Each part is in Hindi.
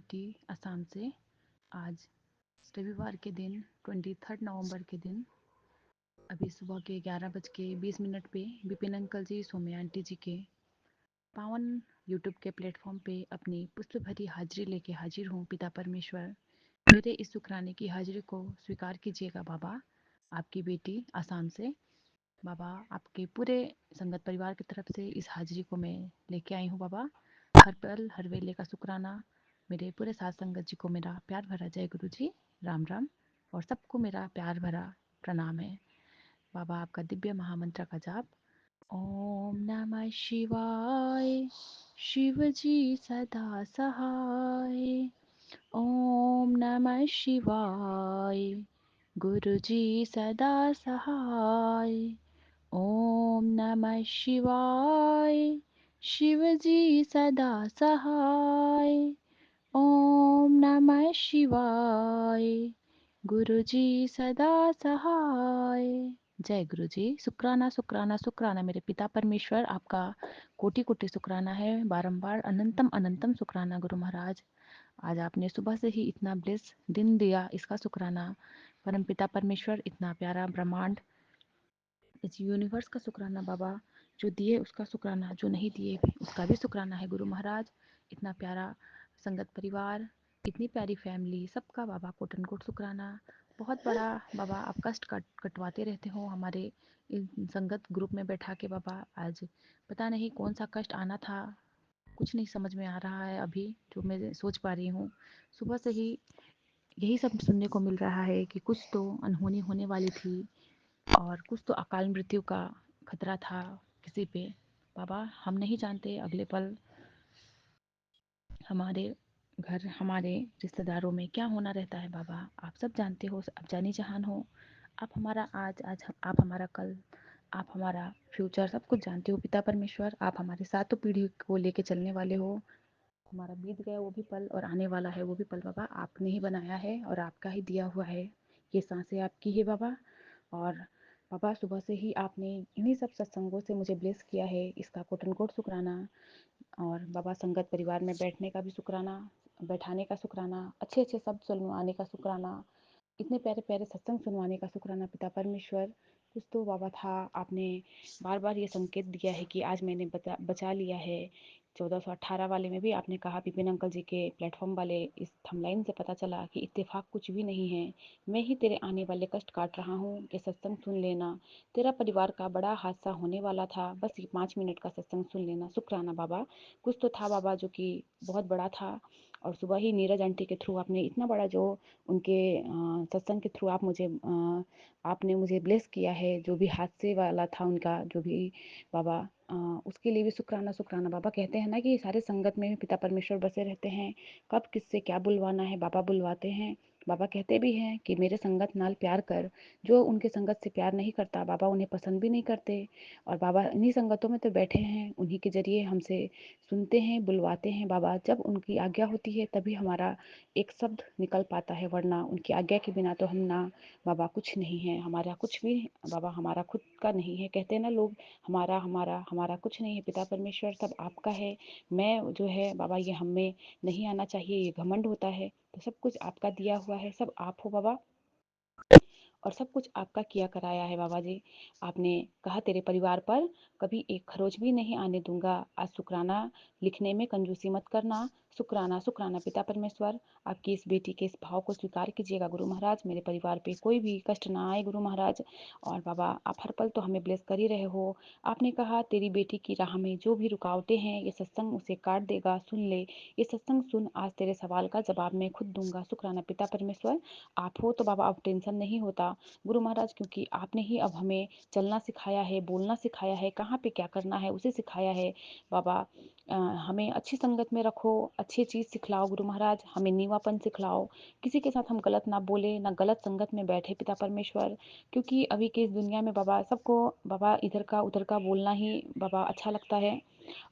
बेटी असम से। आज रविवार के दिन 23 नवंबर के दिन अभी सुबह के 11:20 पे विपिन अंकल जी, सौम्या आंटी जी के पावन यूट्यूब के प्लेटफॉर्म पे अपनी पुष्प भरी हाजिरी लेके हाजिर हूँ। पिता परमेश्वर, मेरे इस शुक्राने की हाजिरी को स्वीकार कीजिएगा बाबा। आपकी बेटी आसाम से बाबा, आपके पूरे संगत परिवार की तरफ से इस हाजिरी को मैं लेके आई हूँ बाबा। हर पल हर वेले का शुक्राना। मेरे पूरे साथ संगत जी को मेरा प्यार भरा जय गुरु जी, राम राम। और सबको मेरा प्यार भरा प्रणाम है बाबा। आपका दिव्य महामंत्र का जाप। ओम नमः शिवाय, शिव जी सदा सहाय। ओम नमः शिवाय, गुरु जी सदा सहाय। ओम नमः शिवाय, शिव जी सदा सहाय। ओम नमः शिवाय, गुरु जी सदा सहाय। जय गुरु जी। शुक्राना शुक्राना शुक्राना मेरे पिता परमेश्वर, आपका कोटि कोटि शुक्राना है। बारंबार अनंतम अनंतम शुक्राना गुरु महाराज। आज आपने सुबह से ही इतना ब्लेस दिन दिया, इसका शुक्राना। परम पिता परमेश्वर, इतना प्यारा ब्रह्मांड, इस यूनिवर्स का शुक्राना बाबा। जो दिए उसका शुक्राना, जो नहीं दिए उसका भी शुक्राना है गुरु महाराज। इतना प्यारा संगत परिवार, इतनी प्यारी फैमिली, सबका बाबा कोटन कोट शुक्राना। बहुत बड़ा बाबा, आप कष्ट कटवाते रहते हो हमारे संगत ग्रुप में बैठा के बाबा। आज पता नहीं कौन सा कष्ट आना था, कुछ नहीं समझ में आ रहा है अभी, जो मैं सोच पा रही हूँ। सुबह से ही यही सब सुनने को मिल रहा है कि कुछ तो अनहोनी होने वाली थी और कुछ तो अकाल मृत्यु का खतरा था किसी पे। बाबा, हम नहीं जानते अगले पल हमारे घर, हमारे रिश्तेदारों में क्या होना रहता है बाबा। आप सब जानते हो, आप जानी जहान हो। आप हमारा आज, आप हमारा कल, आप हमारा फ्यूचर, सब कुछ जानते हो पिता परमेश्वर। आप हमारे सातों पीढ़ी को लेके चलने वाले हो। हमारा बीत गया वो भी पल और आने वाला है वो भी पल बाबा, आपने ही बनाया है और आपका ही दिया हुआ है। ये सांसें आपकी है बाबा। और बाबा, सुबह से ही आपने इन्हीं सब सत्संगों से मुझे ब्लेस किया है, इसका कोटन कोट शुक्राना। और बाबा, संगत परिवार में बैठने का भी शुक्राना, बैठाने का शुक्राना, अच्छे अच्छे शब्द सुनवाने का शुक्राना, इतने प्यारे प्यारे सत्संग सुनवाने का शुक्राना पिता परमेश्वर। कुछ तो बाबा था, आपने बार बार ये संकेत दिया है कि आज मैंने बचा लिया है। 1418 वाले में भी आपने कहा, विपिन अंकल जी के प्लेटफॉर्म वाले इस थंबलाइन से पता चला कि इत्तेफाक कुछ भी नहीं है। मैं ही तेरे आने वाले कष्ट काट रहा हूँ, ये सत्संग सुन लेना। तेरा परिवार का बड़ा हादसा होने वाला था, बस ये 5 मिनट का सत्संग सुन लेना। शुक्राना बाबा। कुछ तो था बाबा जो कि बहुत बड़ा था। और सुबह ही नीरज आंटी के थ्रू आपने इतना बड़ा जो उनके सत्संग के थ्रू आपने मुझे ब्लेस किया है, जो भी हादसे वाला था उनका, जो भी बाबा, अ, उसके लिए भी शुक्राना शुक्राना बाबा। कहते हैं ना कि सारे संगत में भी पिता परमेश्वर बसे रहते हैं, कब किससे क्या बुलवाना है बाबा बुलवाते हैं। बाबा कहते भी हैं कि मेरे संगत नाल प्यार कर। जो उनके संगत से प्यार नहीं करता बाबा उन्हें पसंद भी नहीं करते। और बाबा इन्हीं संगतों में तो बैठे हैं, उन्हीं के जरिए हमसे सुनते हैं, बुलवाते हैं बाबा। जब उनकी आज्ञा होती है तभी हमारा एक शब्द निकल पाता है, वरना उनकी आज्ञा के बिना तो हम ना बाबा कुछ नहीं है। हमारा कुछ भी बाबा हमारा खुद का नहीं है। कहते हैं ना लोग, हमारा हमारा हमारा कुछ नहीं है पिता परमेश्वर, सब आपका है। मैं जो है बाबा, ये हम में नहीं आना चाहिए, ये घमंड होता है। तो सब कुछ आपका दिया हुआ है, सब आप हो बाबा। और सब कुछ आपका किया कराया है बाबा जी। आपने कहा तेरे परिवार पर कभी एक खरोच भी नहीं आने दूंगा। आज शुक्राना लिखने में कंजूसी मत करना। शुक्राना शुक्राना पिता परमेश्वर। आपकी इस बेटी के इस भाव को स्वीकार कीजिएगा गुरु महाराज। मेरे परिवार पे कोई भी कष्ट ना आए गुरु महाराज। और बाबा, आप हर पल तो हमें ब्लेस कर ही रहे हो। आपने कहा तेरी बेटी की राह में जो भी रुकावटें हैं, ये सत्संग उसे काट देगा। सुन ले, ये सत्संग सुन, आज तेरे सवाल का जवाब मैं खुद दूंगा। शुक्राना पिता परमेश्वर। आप हो तो बाबा अब टेंशन नहीं होता गुरु महाराज, क्योंकि आपने ही अब हमें चलना सिखाया है, बोलना सिखाया है, कहाँ पे क्या करना है उसे सिखाया है बाबा। हमें अच्छी संगत में रखो, अच्छी चीज़ सिखलाओ गुरु महाराज, हमें नीवापन सिखलाओ। किसी के साथ हम गलत ना बोले, ना गलत संगत में बैठे पिता परमेश्वर। क्योंकि अभी के इस दुनिया में बाबा सबको बाबा इधर का उधर का बोलना ही बाबा अच्छा लगता है।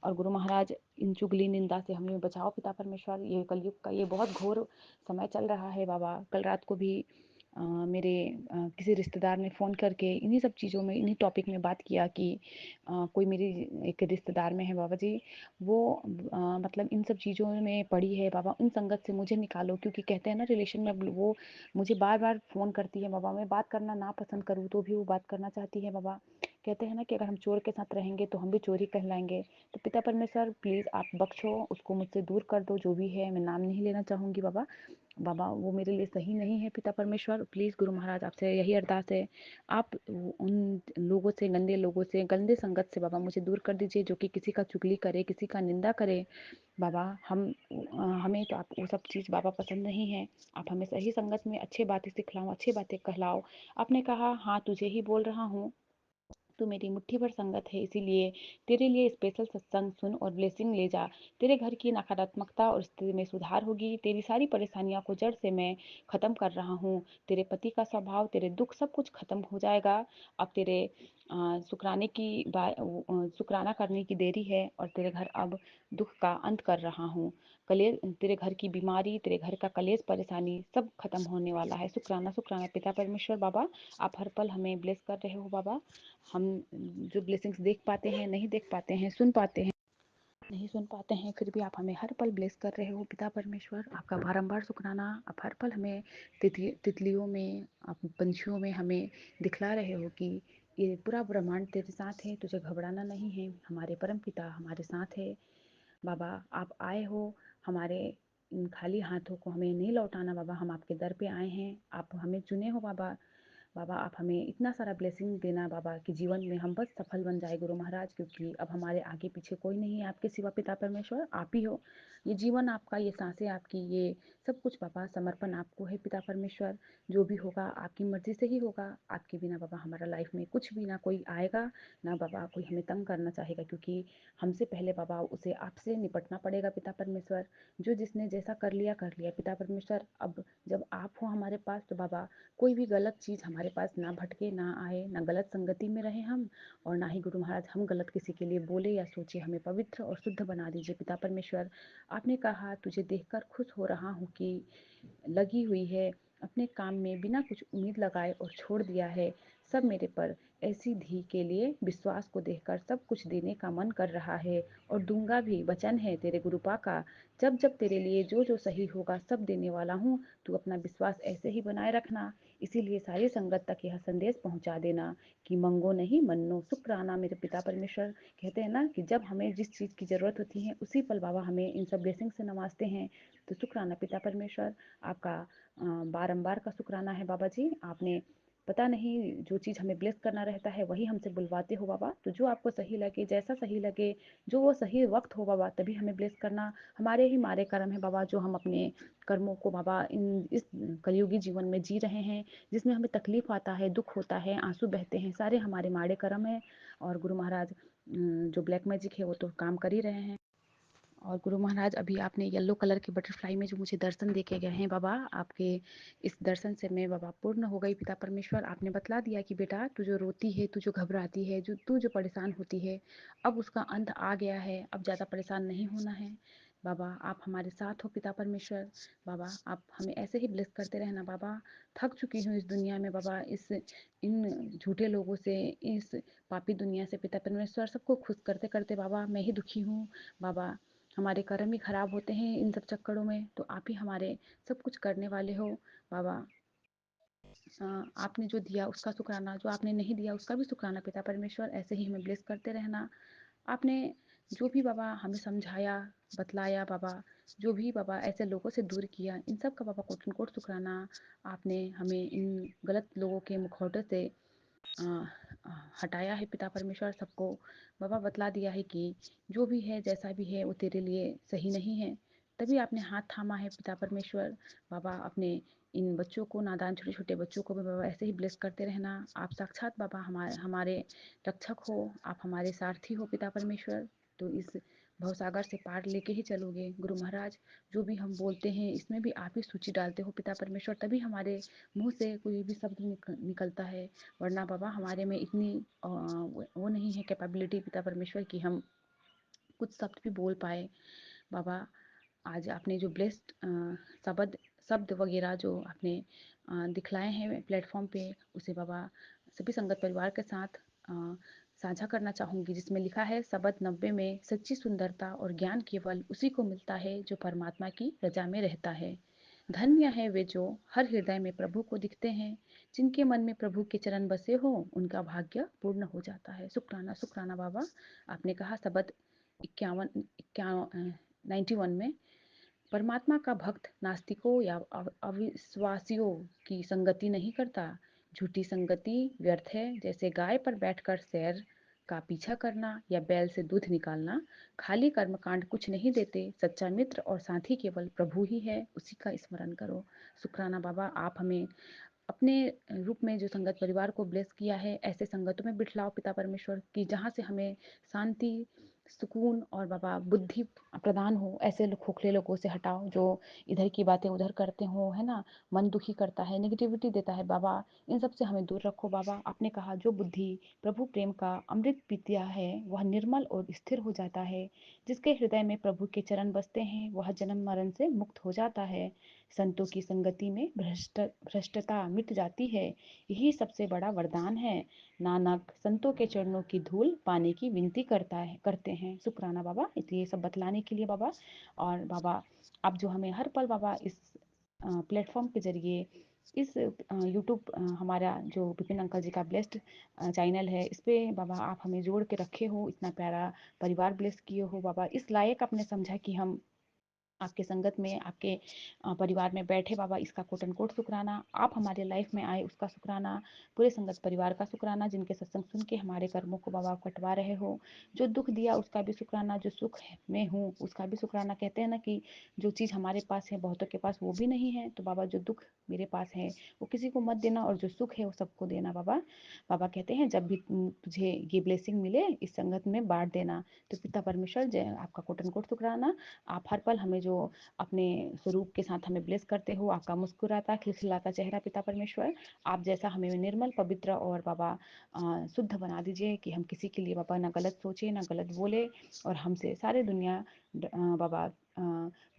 और गुरु महाराज, इन चुगली निंदा से हमें बचाओ पिता परमेश्वर। ये कलयुग का ये बहुत घोर समय चल रहा है बाबा। कल रात को भी मेरे किसी रिश्तेदार ने फ़ोन करके इन्हीं सब चीज़ों में, इन्हीं टॉपिक में बात किया कि कोई मेरी एक रिश्तेदार में है बाबा जी, वो मतलब इन सब चीज़ों में पड़ी है बाबा, उन संगत से मुझे निकालो, क्योंकि कहते हैं ना रिलेशन में वो मुझे बार-बार फ़ोन करती है बाबा, मैं बात करना ना पसंद करूँ तो भी वो बात करना चाहती है बाबा। कहते हैं ना कि अगर हम चोर के साथ रहेंगे तो हम भी चोर ही कहलाएँगे। तो पिता परमेश्वर प्लीज़ आप बख्शो, उसको मुझसे दूर कर दो, जो भी है, मैं नाम नहीं लेना चाहूँगी बाबा। बाबा वो मेरे लिए सही नहीं है पिता परमेश्वर, प्लीज़ गुरु महाराज आपसे यही अरदास है, आप उन लोगों से, गंदे लोगों से, गंदे संगत से बाबा मुझे दूर कर दीजिए, जो कि किसी का चुगली करे, किसी का निंदा करे। बाबा हमें तो आप वो सब चीज़ बाबा पसंद नहीं है, आप हमें सही संगत में अच्छी बातें सिखलाओ, अच्छी बातें कहलाओ। आपने कहा हाँ तुझे ही बोल रहा हूँ, तू मेरी मुट्ठी भर संगत है, इसीलिए तेरे लिए स्पेशल सत्संग सुन और ब्लेसिंग ले जा। तेरे घर की नकारात्मकता और स्थिति में सुधार होगी, तेरी सारी परेशानियों को जड़ से मैं ख़त्म कर रहा हूँ। तेरे पति का स्वभाव, तेरे दुख सब कुछ ख़त्म हो जाएगा। अब तेरे शुक्राने की शुक्राना करने की देरी है, और तेरे घर अब दुख का अंत कर रहा हूँ। कलेश, तेरे घर की बीमारी, तेरे घर का कलेश परेशानी सब खत्म होने वाला है। शुक्राना शुक्राना पिता परमेश्वर बाबा, आप हर पल हमें ब्लेस कर रहे हो बाबा। हम जो ब्लेसिंग्स देख पाते हैं, नहीं देख पाते हैं, सुन पाते हैं, नहीं सुन पाते हैं, फिर भी आप हमें हर पल ब्लेस कर रहे हो पिता परमेश्वर। आपका बारंबार शुक्राना। आप हर पल हमें तितलियों में, आप पंछियों में हमें दिखला रहे हो कि ये पूरा ब्रह्मांड तेरे साथ है, तुझे घबराना नहीं है, हमारे परम पिता हमारे साथ है। बाबा आप आए हो, हमारे इन खाली हाथों को हमें नहीं लौटाना बाबा, हम आपके दर पे आए हैं, आप हमें चुने हो बाबा। बाबा आप हमें इतना सारा ब्लेसिंग देना बाबा कि जीवन में हम बस सफल बन जाए गुरु महाराज, क्योंकि अब हमारे आगे पीछे कोई नहीं है आपके सिवा पिता परमेश्वर, आप ही हो। ये जीवन आपका, ये सांसें आपकी, ये सब कुछ बाबा समर्पण आपको है पिता परमेश्वर। जो भी होगा आपकी मर्जी से ही होगा, आपके बिना बाबा हमारा लाइफ में कुछ भी ना कोई आएगा, ना बाबा कोई हमें तंग करना चाहेगा, क्योंकि हमसे पहले बाबा उसे आपसे निपटना पड़ेगा पिता परमेश्वर। जो जिसने जैसा कर लिया पिता परमेश्वर। अब जब आप हो हमारे पास तो बाबा कोई भी गलत चीज़ हमारे पास ना भटके, ना आए, ना गलत संगति में रहे हम, और ना ही गुरु महाराज हम गलत किसी के लिए बोले या सोचे। हमें पवित्र और शुद्ध बना दीजिए पिता परमेश्वर। आपने कहा तुझे देखकर खुश हो रहा हूँ कि लगी हुई है अपने काम में, बिना कुछ उम्मीद लगाए और छोड़ दिया है सब मेरे पर। ऐसी धी के लिए विश्वास को देखकर सब कुछ देने का मन कर रहा है, और दूंगा भी, वचन है तेरे गुरुपा का। जब जब तेरे लिए जो जो सही होगा सब देने वाला हूँ, तू अपना विश्वास ऐसे ही बनाए रखना। इसीलिए सारी संगत तक यह संदेश पहुंचा देना कि मंगो नहीं मन्नो शुक्राना मेरे पिता परमेश्वर। कहते हैं ना कि जब हमें जिस चीज़ की ज़रूरत होती है उसी पल बाबा हमें इन सब ब्लेसिंग से नवाजते हैं। तो शुक्राना पिता परमेश्वर, आपका बारंबार का शुक्राना है बाबा जी। आपने पता नहीं जो चीज़ हमें ब्लेस करना रहता है वही हमसे बुलवाते हो बाबा। तो जो आपको सही लगे, जैसा सही लगे, जो वो सही वक्त हो बाबा, तभी हमें ब्लेस करना। हमारे ही मारे कर्म है बाबा, जो हम अपने कर्मों को बाबा इस कलयुगी जीवन में जी रहे हैं, जिसमें हमें तकलीफ आता है, दुख होता है, आंसू बहते हैं, सारे हमारे माड़े कर्म है। और गुरु महाराज जो ब्लैक मैजिक है वो तो काम कर ही रहे हैं। और गुरु महाराज अभी आपने येलो कलर के बटरफ्लाई में जो मुझे दर्शन देके गए हैं बाबा, आपके इस दर्शन से मैं बाबा पूर्ण हो गई पिता परमेश्वर। आपने बतला दिया कि बेटा तू जो रोती है, तू जो घबराती है, जो तू जो परेशान होती है, अब उसका अंत आ गया है, अब ज़्यादा परेशान नहीं होना है। बाबा आप हमारे साथ हो पिता परमेश्वर। बाबा आप हमें ऐसे ही ब्लेस करते रहना बाबा। थक चुकी हूँ इस दुनिया में बाबा, इस इन झूठे लोगों से, इस पापी दुनिया से पिता परमेश्वर। सबको खुश करते करते बाबा मैं ही दुखी हूँ बाबा। हमारे कर्म ही खराब होते हैं इन सब चक्करों में, तो आप ही हमारे सब कुछ करने वाले हो बाबा। आपने जो दिया उसका शुक्राना, जो आपने नहीं दिया उसका भी शुक्राना पिता परमेश्वर। ऐसे ही हमें ब्लेस करते रहना। आपने जो भी बाबा हमें समझाया, बतलाया बाबा, जो भी बाबा ऐसे लोगों से दूर किया, इन सब का बाबा कोटन कोट उनकोट शुक्राना। आपने हमें इन गलत लोगों के मुखौटे से अ, हटाया है पिता परमेश्वर। सबको बाबा बतला दिया है कि जो भी है, जैसा भी है, वो तेरे लिए सही नहीं है। तभी आपने हाथ थामा है पिता परमेश्वर। बाबा अपने इन बच्चों को, नादान छोटे छोटे बच्चों को भी बाबा ऐसे ही ब्लेस करते रहना। आप साक्षात बाबा हमारे हमारे रक्षक हो, आप हमारे सारथी हो पिता परमेश्वर। तो इस भवसागर से पार लेके ही चलोगे गुरु महाराज। जो भी हम बोलते हैं इसमें भी आप ही सूची डालते हो पिता परमेश्वर, तभी हमारे मुंह से कोई भी शब्द निकलता है। वरना बाबा हमारे में इतनी वो नहीं है कैपेबिलिटी पिता परमेश्वर कि हम कुछ शब्द भी बोल पाए बाबा। आज आपने जो ब्लेस्ड शब्द शब्द वगैरह जो आपने दिखलाए हैं प्लेटफॉर्म पे, उसे बाबा सभी संगत परिवार के साथ साझा करना चाहूँगी, जिसमें लिखा है शबद 90 में सच्ची सुंदरता और ज्ञान केवल उसी को मिलता है जो परमात्मा की रजा में रहता है। धन्य है वे जो हर हृदय में प्रभु को दिखते हैं, जिनके मन में प्रभु के चरण बसे हो उनका भाग्य पूर्ण हो जाता है। शुक्राना शुक्राना बाबा। आपने कहा शबद 91 में, परमात्मा का भक्त नास्तिकों या अविश्वासियों की संगति नहीं करता। झूठी संगति व्यर्थ है, जैसे गाय पर बैठकर सैर का पीछा करना या बैल से दूध निकालना। खाली कर्मकांड कुछ नहीं देते। सच्चा मित्र और साथी केवल प्रभु ही है, उसी का स्मरण करो। शुक्राना बाबा, आप हमें अपने रूप में जो संगत परिवार को ब्लेस किया है, ऐसे संगतों में बिठलाओ पिता परमेश्वर की, जहाँ से हमें शांति, सुकून और बाबा बुद्धि प्रदान हो। ऐसे खोखले लोगों से हटाओ जो इधर की बातें उधर करते हो, है ना, मन दुखी करता है, नेगेटिविटी देता है। बाबा इन सब से हमें दूर रखो। बाबा आपने कहा जो बुद्धि प्रभु प्रेम का अमृत पीता है वह निर्मल और स्थिर हो जाता है। जिसके हृदय में प्रभु के चरण बसते हैं वह जन्म मरण से मुक्त हो जाता है। संतों की संगति में भ्रष्टता मिट जाती है, यही सबसे बड़ा वरदान है। नानक संतों के चरणों की धूल पाने की विनती करते हैं। शुक्राना बाबा, ये सब बतलाने के लिए बाबा। और बाबा आप जो हमें हर पल बाबा इस प्लेटफॉर्म के जरिए, इस यूट्यूब हमारा जो विपिन अंकल जी का ब्लेस्ड चैनल है, इस पे बाबा आप हमें जोड़ के रखे हो, इतना प्यारा परिवार ब्लेस किए हो बाबा, इस लायक आपने समझा कि हम आपके संगत में, आपके परिवार में बैठे बाबा, इसका कोट एंड कोट शुक्राना। आप हमारे लाइफ में आए उसका शुक्राना। पूरे संगत परिवार का शुक्राना, जिनके सत्संग सुन के हमारे कर्मों को बाबा आप कटवा रहे हो। जो दुख दिया उसका भी शुक्राना, जो सुख में हूँ उसका भी शुक्राना। कहते हैं ना कि जो चीज़ हमारे पास है बहुतों के पास वो भी नहीं है, तो बाबा जो दुख मेरे पास है वो किसी को मत देना, और जो सुख है वो सबको देना बाबा। बाबा कहते हैं जब भी तुझे ये ब्लेसिंग मिले इस संगत में बांट देना। तो पिता परमेश्वर जय, आपका कोट एंड कोट शुक्राना। आप हर पल हमें जो अपने स्वरूप के साथ हमें ब्लेस करते हो, आपका मुस्कुराता खिलखिलाता चेहरा पिता परमेश्वर, आप जैसा हमें निर्मल पवित्र और बाबा शुद्ध बना दीजिए कि हम किसी के लिए बाबा ना गलत सोचे ना गलत बोले, और हमसे सारे दुनिया बाबा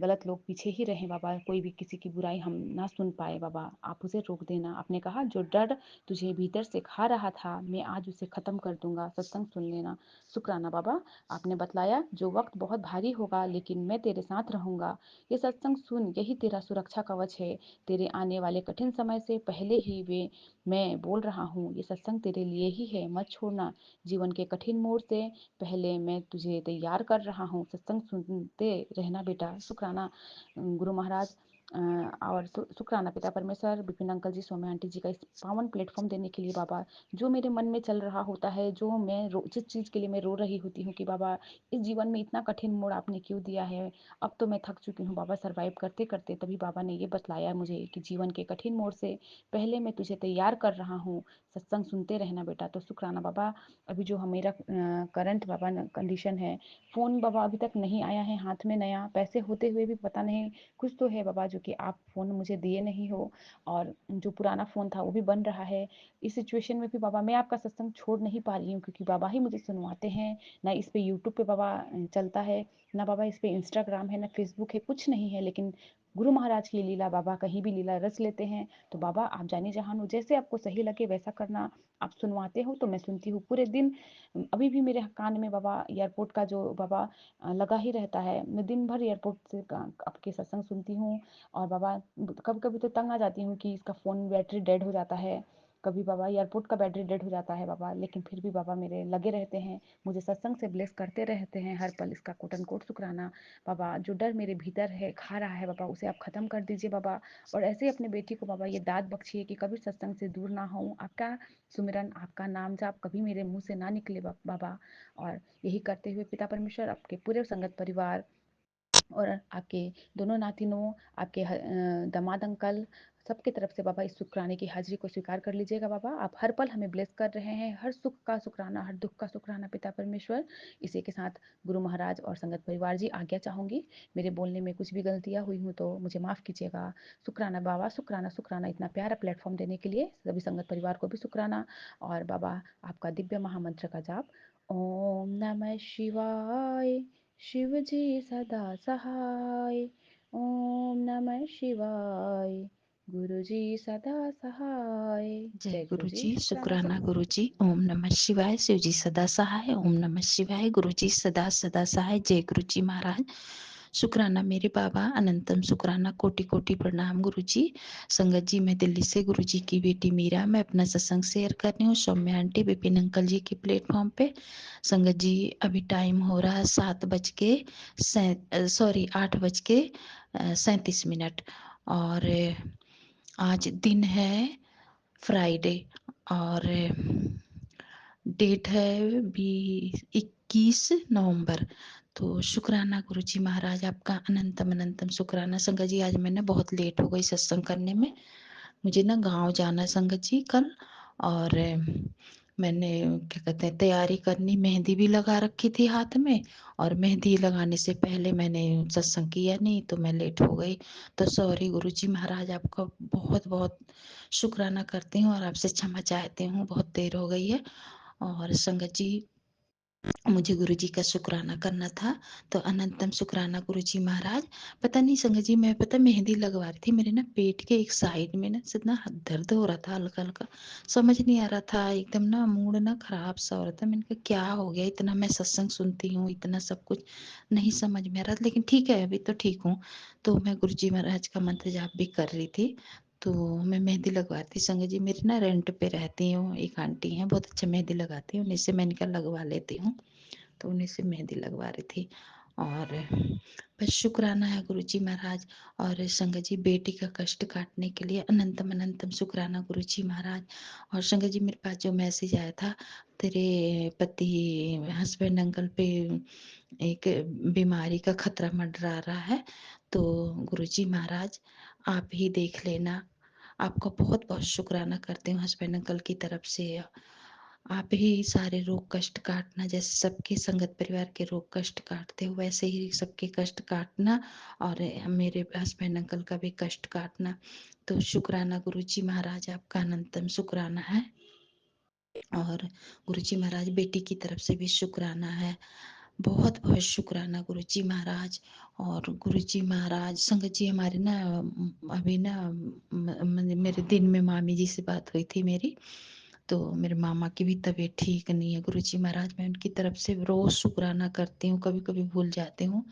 गलत लोग पीछे ही रहें बाबा। कोई भी किसी की बुराई हम ना सुन पाए बाबा, आप उसे रोक देना। आपने कहा जो डर तुझे भीतर से खा रहा था मैं आज उसे खत्म कर दूंगा, सत्संग सुन लेना। शुक्राना बाबा, आपने बतलाया जो वक्त बहुत भारी होगा लेकिन मैं तेरे साथ रहूंगा। ये सत्संग सुन, यही तेरा सुरक्षा कवच है। तेरे आने वाले कठिन समय से पहले ही वे मैं बोल रहा हूँ, ये सत्संग तेरे लिए ही है, मत छोड़ना। जीवन के कठिन मोड़ से पहले मैं तुझे तैयार कर रहा हूँ, सत्संग सुनते रहना बेटा। शुक्राना गुरु महाराज। और शुक्राना पिता परमेश्वर, विपिन अंकल जी, सौम्या आंटी जी का इस पावन प्लेटफॉर्म देने के लिए बाबा। जो मेरे मन में चल रहा होता है, जो मैं जिस चीज़ के लिए मैं रो रही होती हूँ कि बाबा इस जीवन में इतना कठिन मोड़ आपने क्यों दिया है, अब तो मैं थक चुकी हूँ बाबा सर्वाइव करते करते। तभी बाबा ने ये बतलाया मुझे कि जीवन के कठिन मोड़ से पहले मैं तुझे तैयार कर रहा हूँ, सत्संग सुनते रहना बेटा। तो शुक्राना बाबा। अभी जो मेरा करंट बाबा कंडीशन है, फ़ोन बाबा अभी तक नहीं आया है हाथ में नया, पैसे होते हुए भी पता नहीं कुछ तो है बाबा जो कि आप फ़ोन मुझे दिए नहीं हो, और जो पुराना फ़ोन था वो भी बन रहा है। इस सिचुएशन में भी बाबा मैं आपका सत्संग छोड़ नहीं पा रही हूँ, क्योंकि बाबा ही मुझे सुनवाते हैं। ना इस पे यूट्यूब पे बाबा चलता है, ना बाबा इस पे इंस्टाग्राम है, ना फेसबुक है, कुछ नहीं है। लेकिन गुरु महाराज की लीला बाबा कहीं भी लीला रच लेते हैं। तो बाबा आप जाने जहान हो, जैसे आपको सही लगे वैसा करना। आप सुनवाते हो तो मैं सुनती हूँ पूरे दिन। अभी भी मेरे कान में बाबा एयरपोर्ट का जो बाबा लगा ही रहता है, मैं दिन भर एयरपोर्ट से आपके सत्संग सुनती हूँ। और बाबा कभी कभी तो तंग आ जाती हूँ कि इसका फ़ोन बैटरी डेड हो जाता है, कभी बाबा एयरपोर्ट का बैटरी डेड हो जाता है बाबा, लेकिन फिर भी बाबा मेरे लगे रहते हैं, मुझे सत्संग से ब्लेस करते रहते हैं हर पल। इसका कोट एंड कोट शुक्राना बाबा। जो डर मेरे भीतर है खा रहा है बाबा, उसे आप ख़त्म कर दीजिए बाबा। और ऐसे ही अपने बेटी को बाबा ये दाद बख्शिए कि कभी सत्संग से दूर ना हो, आपका सुमिरन आपका नाम जाप कभी मेरे मुंह से ना निकले बाबा। और यही करते हुए पिता परमेश्वर आपके पूरे संगत परिवार और आपके दोनों नातिनों, आपके दामाद अंकल, सबके तरफ से बाबा इस शुक्राने की हाजिरी को स्वीकार कर लीजिएगा बाबा। आप हर पल हमें ब्लेस कर रहे हैं, हर सुख का शुक्राना, हर दुख का शुक्राना पिता परमेश्वर। इसी के साथ गुरु महाराज और संगत परिवार जी आज्ञा चाहूँगी, मेरे बोलने में कुछ भी गलतियाँ हुई हूँ तो मुझे माफ़ कीजिएगा। शुक्राना बाबा, शुक्राना शुक्राना, इतना प्यारा प्लेटफॉर्म देने के लिए सभी संगत परिवार को भी शुक्राना। और बाबा आपका दिव्य महामंत्र का जाप, ओम नमः शिवाय, शिव जी सदा सहाय, ओम नमः शिवाय। गुरु जी सदा सहाय। जय जय गुरु गुरु जी, जी, शुक्राना शुक्राना सब। गुरु जी। ओम नमः शिवाय। शिव जी सदा सहाय। ओम नमः शिवाय। गुरु जी सदा सदा सहाय। जय गुरु जी महाराज। शुक्राना मेरे बाबा, अनंतम शुक्राना, कोटि कोटि प्रणाम गुरु जी। संगत जी, मैं दिल्ली से गुरु जी की बेटी मीरा, मैं अपना सत्संग शेयर कर रही हूँ सौम्या आंटी विपिन अंकल जी के प्लेटफॉर्म पे। संगत जी, अभी टाइम हो रहा है 8:37 और आज दिन है फ्राइडे और डेट है 21 नवंबर। तो शुक्राना गुरु जी महाराज, आपका अनंतम अनंतम शुक्राना। संगत जी, आज मैंने बहुत लेट हो गई सत्संग करने में। मुझे ना गांव जाना है संगत जी कल, और मैंने क्या कहते हैं तैयारी करनी, मेहंदी भी लगा रखी थी हाथ में, और मेहंदी लगाने से पहले मैंने सत्संग किया नहीं तो मैं लेट हो गई। तो सॉरी गुरु जी महाराज, आपका बहुत बहुत शुक्राना करती हूँ और आपसे क्षमा चाहती हूँ, बहुत देर हो गई है। और संगत जी, मुझे गुरु जी का शुक्राना करना था, तो अनंतम शुक्राना गुरु जी महाराज। पता नहीं संगत जी, मैं पता मेहंदी लगवा रही थी, मेरे ना पेट के एक साइड में ना इतना दर्द हो रहा था हल्का हल्का, समझ नहीं आ रहा था, एकदम ना मूड ना खराब सा हो रहा था। मैंने कहा क्या हो गया, इतना मैं सत्संग सुनती हूँ, इतना सब कुछ नहीं समझ में आ रहा, लेकिन ठीक है अभी तो ठीक हूँ। तो मैं गुरु जी महाराज का मंत्र जाप भी कर रही थी, तो मैं मेहंदी लगवाती थी। संगत जी, मेरी ना रेंट पे रहती हूँ, एक आंटी हैं बहुत अच्छा मेहंदी लगाती हैं, उन्हीं से मैंने कहा लगवा लेती हूँ, तो उन्हीं से मेहंदी लगवा रही थी। और बस शुक्राना है गुरु जी महाराज। और संगत जी, बेटी का कष्ट काटने के लिए अनंतम अनंतम शुक्राना गुरु जी महाराज। और संगत जी, मेरे पास जो मैसेज आया था, तेरे पति हस्बैंड अंकल पे एक बीमारी का खतरा मंडरा रहा है, तो गुरु जी महाराज आप ही देख लेना। आपका बहुत बहुत शुक्राना करती हूँ हस्बैंड अंकल की तरफ से। आप ही सारे रोग कष्ट काटना, जैसे सबके संगत परिवार के रोग कष्ट काटते हो वैसे ही सबके कष्ट काटना, और मेरे हस्बैंड अंकल का भी कष्ट काटना। तो शुक्राना गुरु जी महाराज, आपका अनंतम शुक्राना है। और गुरु जी महाराज, बेटी की तरफ से भी शुक्राना है, बहुत बहुत शुक्राना गुरु जी महाराज। और गुरु जी महाराज, संगत जी हमारे ना अभी ना मेरे दिन में मामी जी से बात हुई थी मेरी, तो मेरे मामा की भी तबीयत ठीक नहीं है गुरु जी महाराज। मैं उनकी तरफ से रोज शुक्राना करती हूँ, कभी कभी भूल जाती हूँ,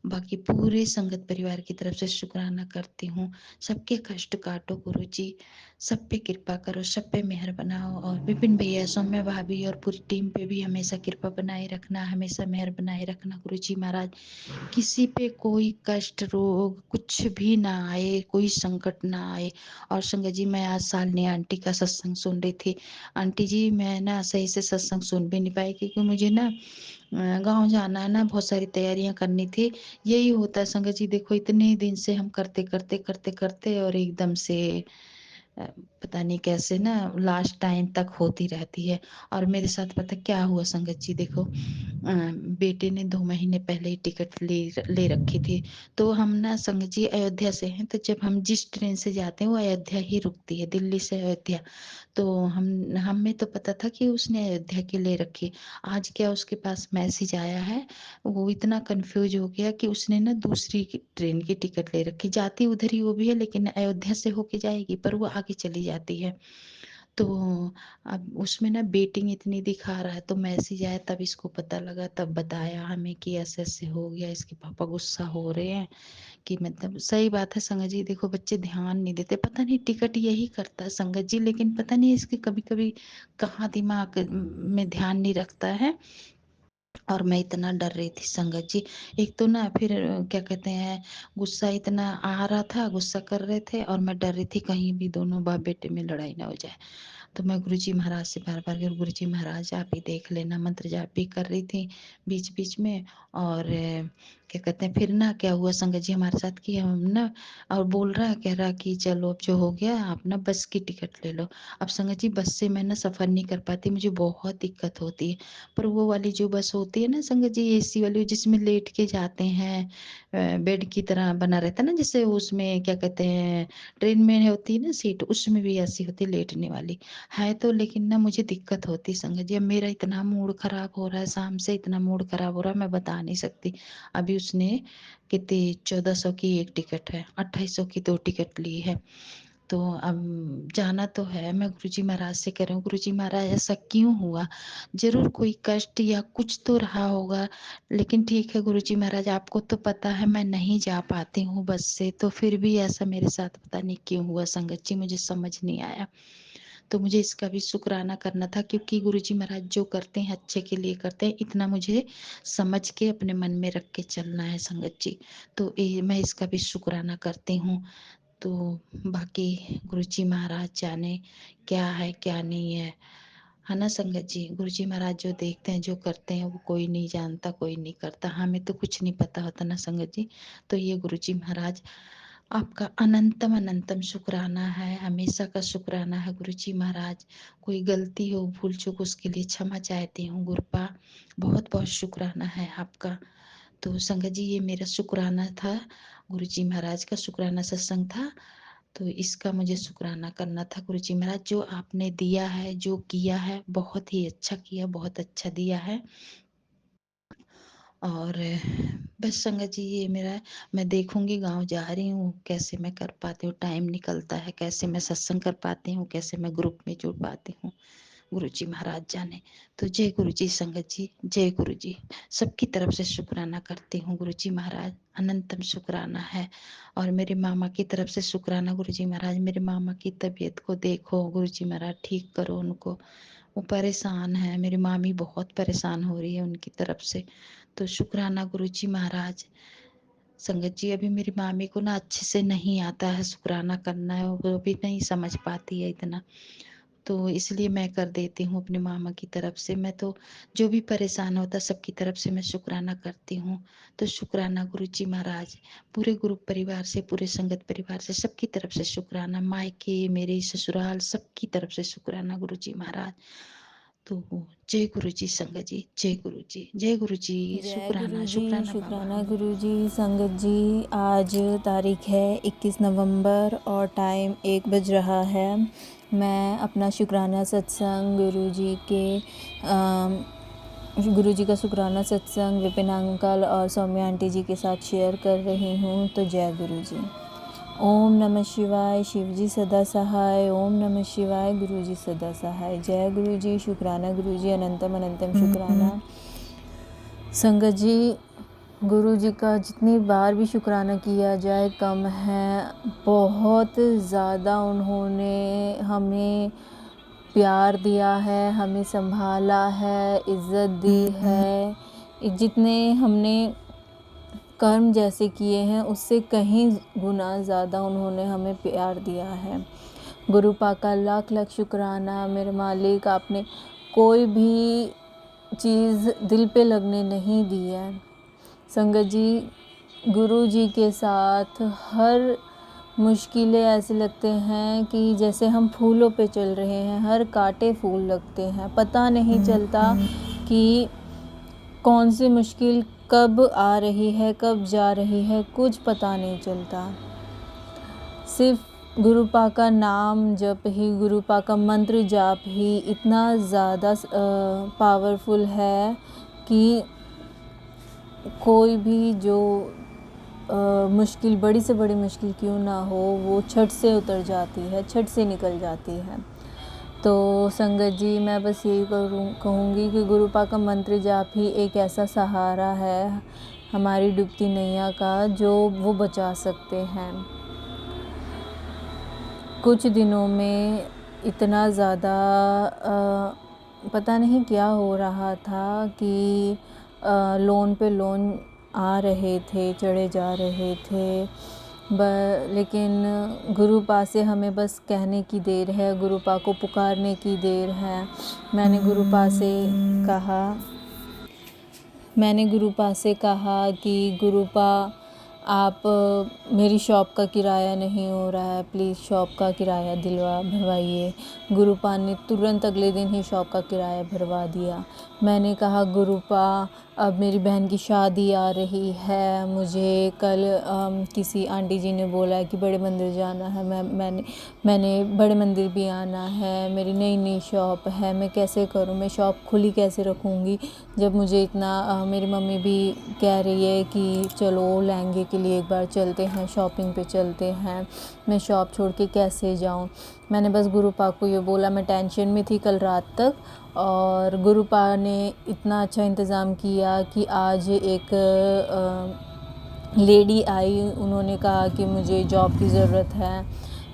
बाकी पूरे संगत परिवार की तरफ से शुक्राना करती हूँ। सबके कष्ट काटो गुरु जी, सब पे कृपा करो, सब पे मेहर बनाओ, और विपिन भैया, सौम्या भाभी और पूरी टीम पे भी हमेशा कृपा बनाए रखना, हमेशा मेहर बनाए रखना गुरु जी महाराज। किसी पे कोई कष्ट रोग कुछ भी ना आए, कोई संकट ना आए। और संगत जी, मैं आज सालनी आंटी का सत्संग सुन रही थी। आंटी जी, मैं ना सही से सत्संग सुन भी नहीं पाई, क्योंकि मुझे ना गांव जाना है ना, बहुत सारी तैयारियां करनी थी। यही होता है संगत जी, देखो इतने दिन से हम करते करते करते करते और एकदम से पता नहीं कैसे ना लास्ट टाइम तक होती रहती है। और मेरे साथ पता क्या हुआ संगत जी, देखो बेटे ने 2 महीने पहले ही टिकट ले ले रखी थी। तो हम ना संगत जी अयोध्या से हैं, तो जब हम जिस ट्रेन से जाते हैं वो अयोध्या ही रुकती है, दिल्ली से अयोध्या। तो हम हमें तो पता था कि उसने अयोध्या की ले रखी। आज क्या उसके पास मैसेज आया है, वो इतना कंफ्यूज हो गया कि उसने ना दूसरी ट्रेन की टिकट ले रखी, जाती उधर ही वो भी है लेकिन अयोध्या से होके जाएगी, पर वो आगे चली जाती है। तो अब उसमें ना बेटिंग इतनी दिखा रहा है, तो मैसेज आया तब इसको पता लगा, तब बताया हमें कि ऐसे ऐसे हो गया, इसके पापा गुस्सा हो रहे हैं। कि मतलब सही बात है संगत जी, देखो बच्चे ध्यान नहीं देते, पता नहीं टिकट यही करता है संगत जी, लेकिन पता नहीं इसके कभी कभी कहाँ दिमाग में ध्यान नहीं रखता है। और मैं इतना डर रही थी संगत जी, एक तो ना फिर क्या कहते हैं, गुस्सा इतना आ रहा था, गुस्सा कर रहे थे, और मैं डर रही थी कहीं भी दोनों बाप बेटे में लड़ाई ना हो जाए। तो मैं गुरु जी महाराज से बार बार गुरु जी महाराज आप ही देख लेना, मंत्र जाप भी कर रही थी बीच बीच में। और क्या कहते हैं, फिर ना क्या हुआ संगत जी हमारे साथ कि हम ना, और बोल रहा कह रहा कि चलो अब जो हो गया, आप ना बस की टिकट ले लो। अब संगत जी, बस से मैं ना सफ़र नहीं कर पाती, मुझे बहुत दिक्कत होती है। पर वो वाली जो बस होती है ना संगत जी, एसी वाली, जिसमें लेट के जाते हैं, बेड की तरह बना रहता है ना, जैसे उसमें क्या कहते हैं, ट्रेन में होती है ना सीट, उसमें भी ऐसी होती है लेटने वाली। है तो, लेकिन ना मुझे दिक्कत होती संगत जी। अब मेरा इतना मूड खराब हो रहा है, शाम से इतना मूड खराब हो रहा है, मैं बता नहीं सकती। अभी उसने कितनी 1400 की एक टिकट है, 2800 की 2 टिकट ली है। तो अब जाना तो है। मैं गुरुजी महाराज से कह रही हूँ, गुरुजी महाराज ऐसा क्यों हुआ? जरूर कोई कष्ट या कुछ तो रहा होगा, लेकिन ठीक है गुरुजी महाराज, आपको तो पता है मैं नहीं जा पाती हूँ बस से, तो फिर भी ऐसा मेरे साथ पता नहीं क्यों हुआ संगत जी, मुझे समझ नहीं आया। तो मुझे इसका भी शुक्राना करना था, क्योंकि गुरुजी महाराज जो करते हैं अच्छे के लिए करते हैं, इतना मुझे समझ के अपने मन में रख के चलना है संगत जी। तो मैं इसका भी शुक्राना करती हूँ। तो बाकी गुरुजी महाराज जाने क्या है क्या नहीं है ना संगत जी। गुरुजी महाराज जो देखते हैं, जो करते हैं, वो कोई नहीं जानता, कोई नहीं करता, हमें तो कुछ नहीं पता होता ना संगत जी। तो ये गुरुजी महाराज आपका अनंतम अनंतम शुक्राना है, हमेशा का शुक्राना है गुरुजी महाराज। कोई गलती हो, भूल चूक, उसके लिए क्षमा चाहती हूँ गुरुपा, बहुत बहुत शुक्राना है आपका। तो संगत जी ये मेरा शुक्राना था, गुरुजी महाराज का शुक्राना सत्संग था। तो इसका मुझे शुक्राना करना था गुरुजी महाराज, जो आपने दिया है, जो किया है, बहुत ही अच्छा किया, बहुत अच्छा दिया है। और बस संगत जी ये मेरा है। मैं देखूंगी, गांव जा रही हूँ, कैसे मैं कर पाती हूँ, टाइम निकलता है, कैसे मैं सत्संग कर पाती हूँ, कैसे मैं ग्रुप में जुड़ पाती हूँ, गुरुजी महाराज जाने। तो जय गुरुजी संगत जी, जय गुरुजी। सबकी तरफ से शुक्राना करती हूँ गुरुजी महाराज, अनंतम शुक्राना है। और मेरे मामा की तरफ से शुक्राना गुरुजी महाराज, मेरे मामा की तबीयत को देखो गुरुजी महाराज, ठीक करो उनको, वो परेशान है, मेरी मामी बहुत परेशान हो रही है उनकी तरफ से। तो शुक्राना गुरुजी महाराज। संगत जी अभी मेरी मामी को ना अच्छे से नहीं आता है शुक्राना करना है, वो भी नहीं समझ पाती है इतना, तो इसलिए मैं कर देती हूँ अपनी मामा की तरफ से। मैं तो जो भी परेशान होता सबकी तरफ से मैं शुक्राना करती हूँ। तो शुक्राना गुरुजी महाराज, पूरे गुरु परिवार से, पूरे संगत परिवार से, सबकी तरफ से शुक्राना, मायके मेरे ससुराल सबकी तरफ से शुक्राना गुरुजी महाराज। तो जय गुरुजी संगत जी, जय गुरुजी, जय गुरुजी। जय शुक्राना गुरुजी, शुक्राना बाबा। शुक्राना गुरुजी। संगत जी आज तारीख है 21 नवंबर और टाइम 1 बज रहा है। मैं अपना शुक्राना सत्संग गुरुजी का शुक्राना सत्संग विपिन अंकल और सौम्या आंटी जी के साथ शेयर कर रही हूँ। तो जय गुरुजी। ओम नमः शिवाय, शिवजी सदा सहाय। ओम नमः शिवाय, गुरुजी सदा सहाय। जय गुरुजी, शुक्राना गुरुजी, अनंतम अनंतम शुक्राना। संगत जी गुरु जी का जितनी बार भी शुक्राना किया जाए कम है। बहुत ज़्यादा उन्होंने हमें प्यार दिया है, हमें संभाला है, इज़्ज़त दी है। जितने हमने कर्म जैसे किए हैं उससे कहीं गुना ज़्यादा उन्होंने हमें प्यार दिया है। गुरु पाक का लाख लाख शुक्राना। मेरे मालिक, आपने कोई भी चीज़ दिल पे लगने नहीं दी है। संगत जी गुरु जी के साथ हर मुश्किलें ऐसे लगते हैं कि जैसे हम फूलों पे चल रहे हैं, हर कांटे फूल लगते हैं, पता नहीं चलता कि कौन सी मुश्किल कब आ रही है, कब जा रही है, कुछ पता नहीं चलता। सिर्फ गुरुपा का नाम जप ही, गुरुपा का मंत्र जाप ही इतना ज़्यादा पावरफुल है कि कोई भी जो मुश्किल, बड़ी से बड़ी मुश्किल क्यों ना हो, वो झट से उतर जाती है, झट से निकल जाती है। तो संगत जी मैं बस यही कहूँगी कि गुरुपा का मंत्र जाप ही एक ऐसा सहारा है हमारी डूबती नैया का, जो वो बचा सकते हैं। कुछ दिनों में इतना ज़्यादा पता नहीं क्या हो रहा था कि लोन पे लोन आ रहे थे, चढ़े जा रहे थे। लेकिन गुरुपा से हमें बस कहने की देर है, गुरुपा को पुकारने की देर है। मैंने गुरुपा से कहा कि गुरुपा आप मेरी शॉप का किराया नहीं हो रहा है, प्लीज़ शॉप का किराया भरवाइए। गुरुपा ने तुरंत अगले दिन ही शॉप का किराया भरवा दिया। मैंने कहा गुरुपा अब मेरी बहन की शादी आ रही है, मुझे कल किसी आंटी जी ने बोला है कि बड़े मंदिर जाना है, मैंने बड़े मंदिर भी आना है, मेरी नई नई शॉप है, मैं कैसे करूं, मैं शॉप खुली कैसे रखूंगी जब मुझे इतना मेरी मम्मी भी कह रही है कि चलो लहंगे के लिए एक बार चलते हैं, शॉपिंग पे चलते हैं, मैं शॉप छोड़ के कैसे जाऊं। मैंने बस गुरुपा को ये बोला, मैं टेंशन में थी कल रात तक, और गुरुपा ने इतना अच्छा इंतज़ाम किया कि आज एक लेडी आई, उन्होंने कहा कि मुझे जॉब की ज़रूरत है,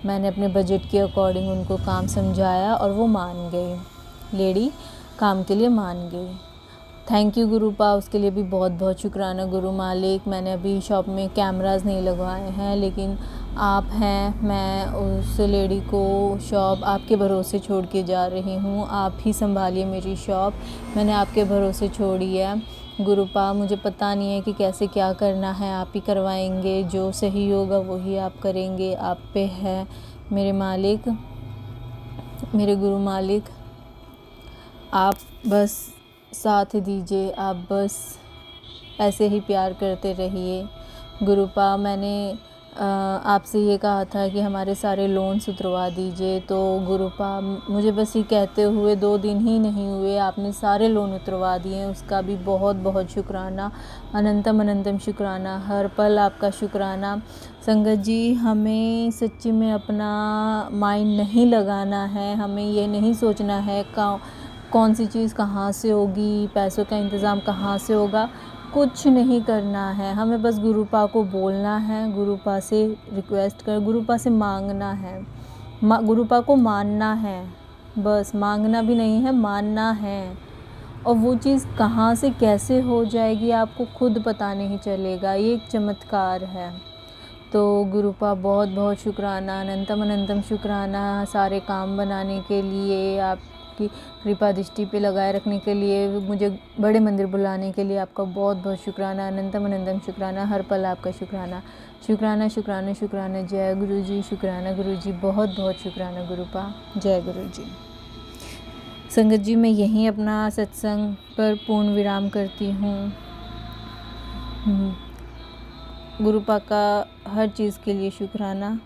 मैंने अपने बजट के अकॉर्डिंग उनको काम समझाया और वो मान गई, लेडी काम के लिए मान गई। थैंक यू गुरुपा, उसके लिए भी बहुत बहुत शुक्राना गुरु मालिक। मैंने अभी शॉप में कैमरास नहीं लगवाए हैं, लेकिन आप हैं, मैं उस लेडी को शॉप आपके भरोसे छोड़ के जा रही हूँ, आप ही संभालिए मेरी शॉप, मैंने आपके भरोसे छोड़ी है गुरुपा। मुझे पता नहीं है कि कैसे क्या करना है, आप ही करवाएंगे, जो सही होगा वही आप करेंगे, आप पे है मेरे मालिक, मेरे गुरु मालिक, आप बस साथ दीजिए, आप बस ऐसे ही प्यार करते रहिए गुरुपा। मैंने आपसे ये कहा था कि हमारे सारे लोन उतरवा दीजिए, तो गुरुपा मुझे बस ये कहते हुए 2 दिन ही नहीं हुए, आपने सारे लोन उतरवा दिए, उसका भी बहुत बहुत शुक्राना, अनंतम अनंतम शुक्राना, हर पल आपका शुक्राना। संगत जी, हमें सच्ची में अपना माइंड नहीं लगाना है, हमें ये नहीं सोचना है कौन सी चीज़ कहाँ से होगी, पैसों का इंतज़ाम कहाँ से होगा, कुछ नहीं करना है, हमें बस गुरुपा को बोलना है, गुरुपा से रिक्वेस्ट कर, गुरुपा से मांगना है, गुरुपा को मानना है, बस मांगना भी नहीं है, मानना है, और वो चीज़ कहाँ से कैसे हो जाएगी आपको खुद पता नहीं चलेगा, ये एक चमत्कार है। तो गुरुपा बहुत बहुत शुक्राना, अनंतम अनंतम शुक्राना, सारे काम बनाने के लिए, आपकी कृपा दृष्टि पे लगाए रखने के लिए, मुझे बड़े मंदिर बुलाने के लिए आपका बहुत बहुत शुक्राना, अनंतम अनंतम शुक्राना, हर पल आपका शुक्राना, शुक्राना शुक्राना शुक्राना। जय गुरु जी, शुक्राना गुरु जी, बहुत बहुत शुक्राना गुरुपा, जय गुरु जी। संगत जी, मैं यहीं अपना सत्संग पर पूर्ण विराम करती हूँ। गुरुपा का हर चीज़ के लिए शुक्राना।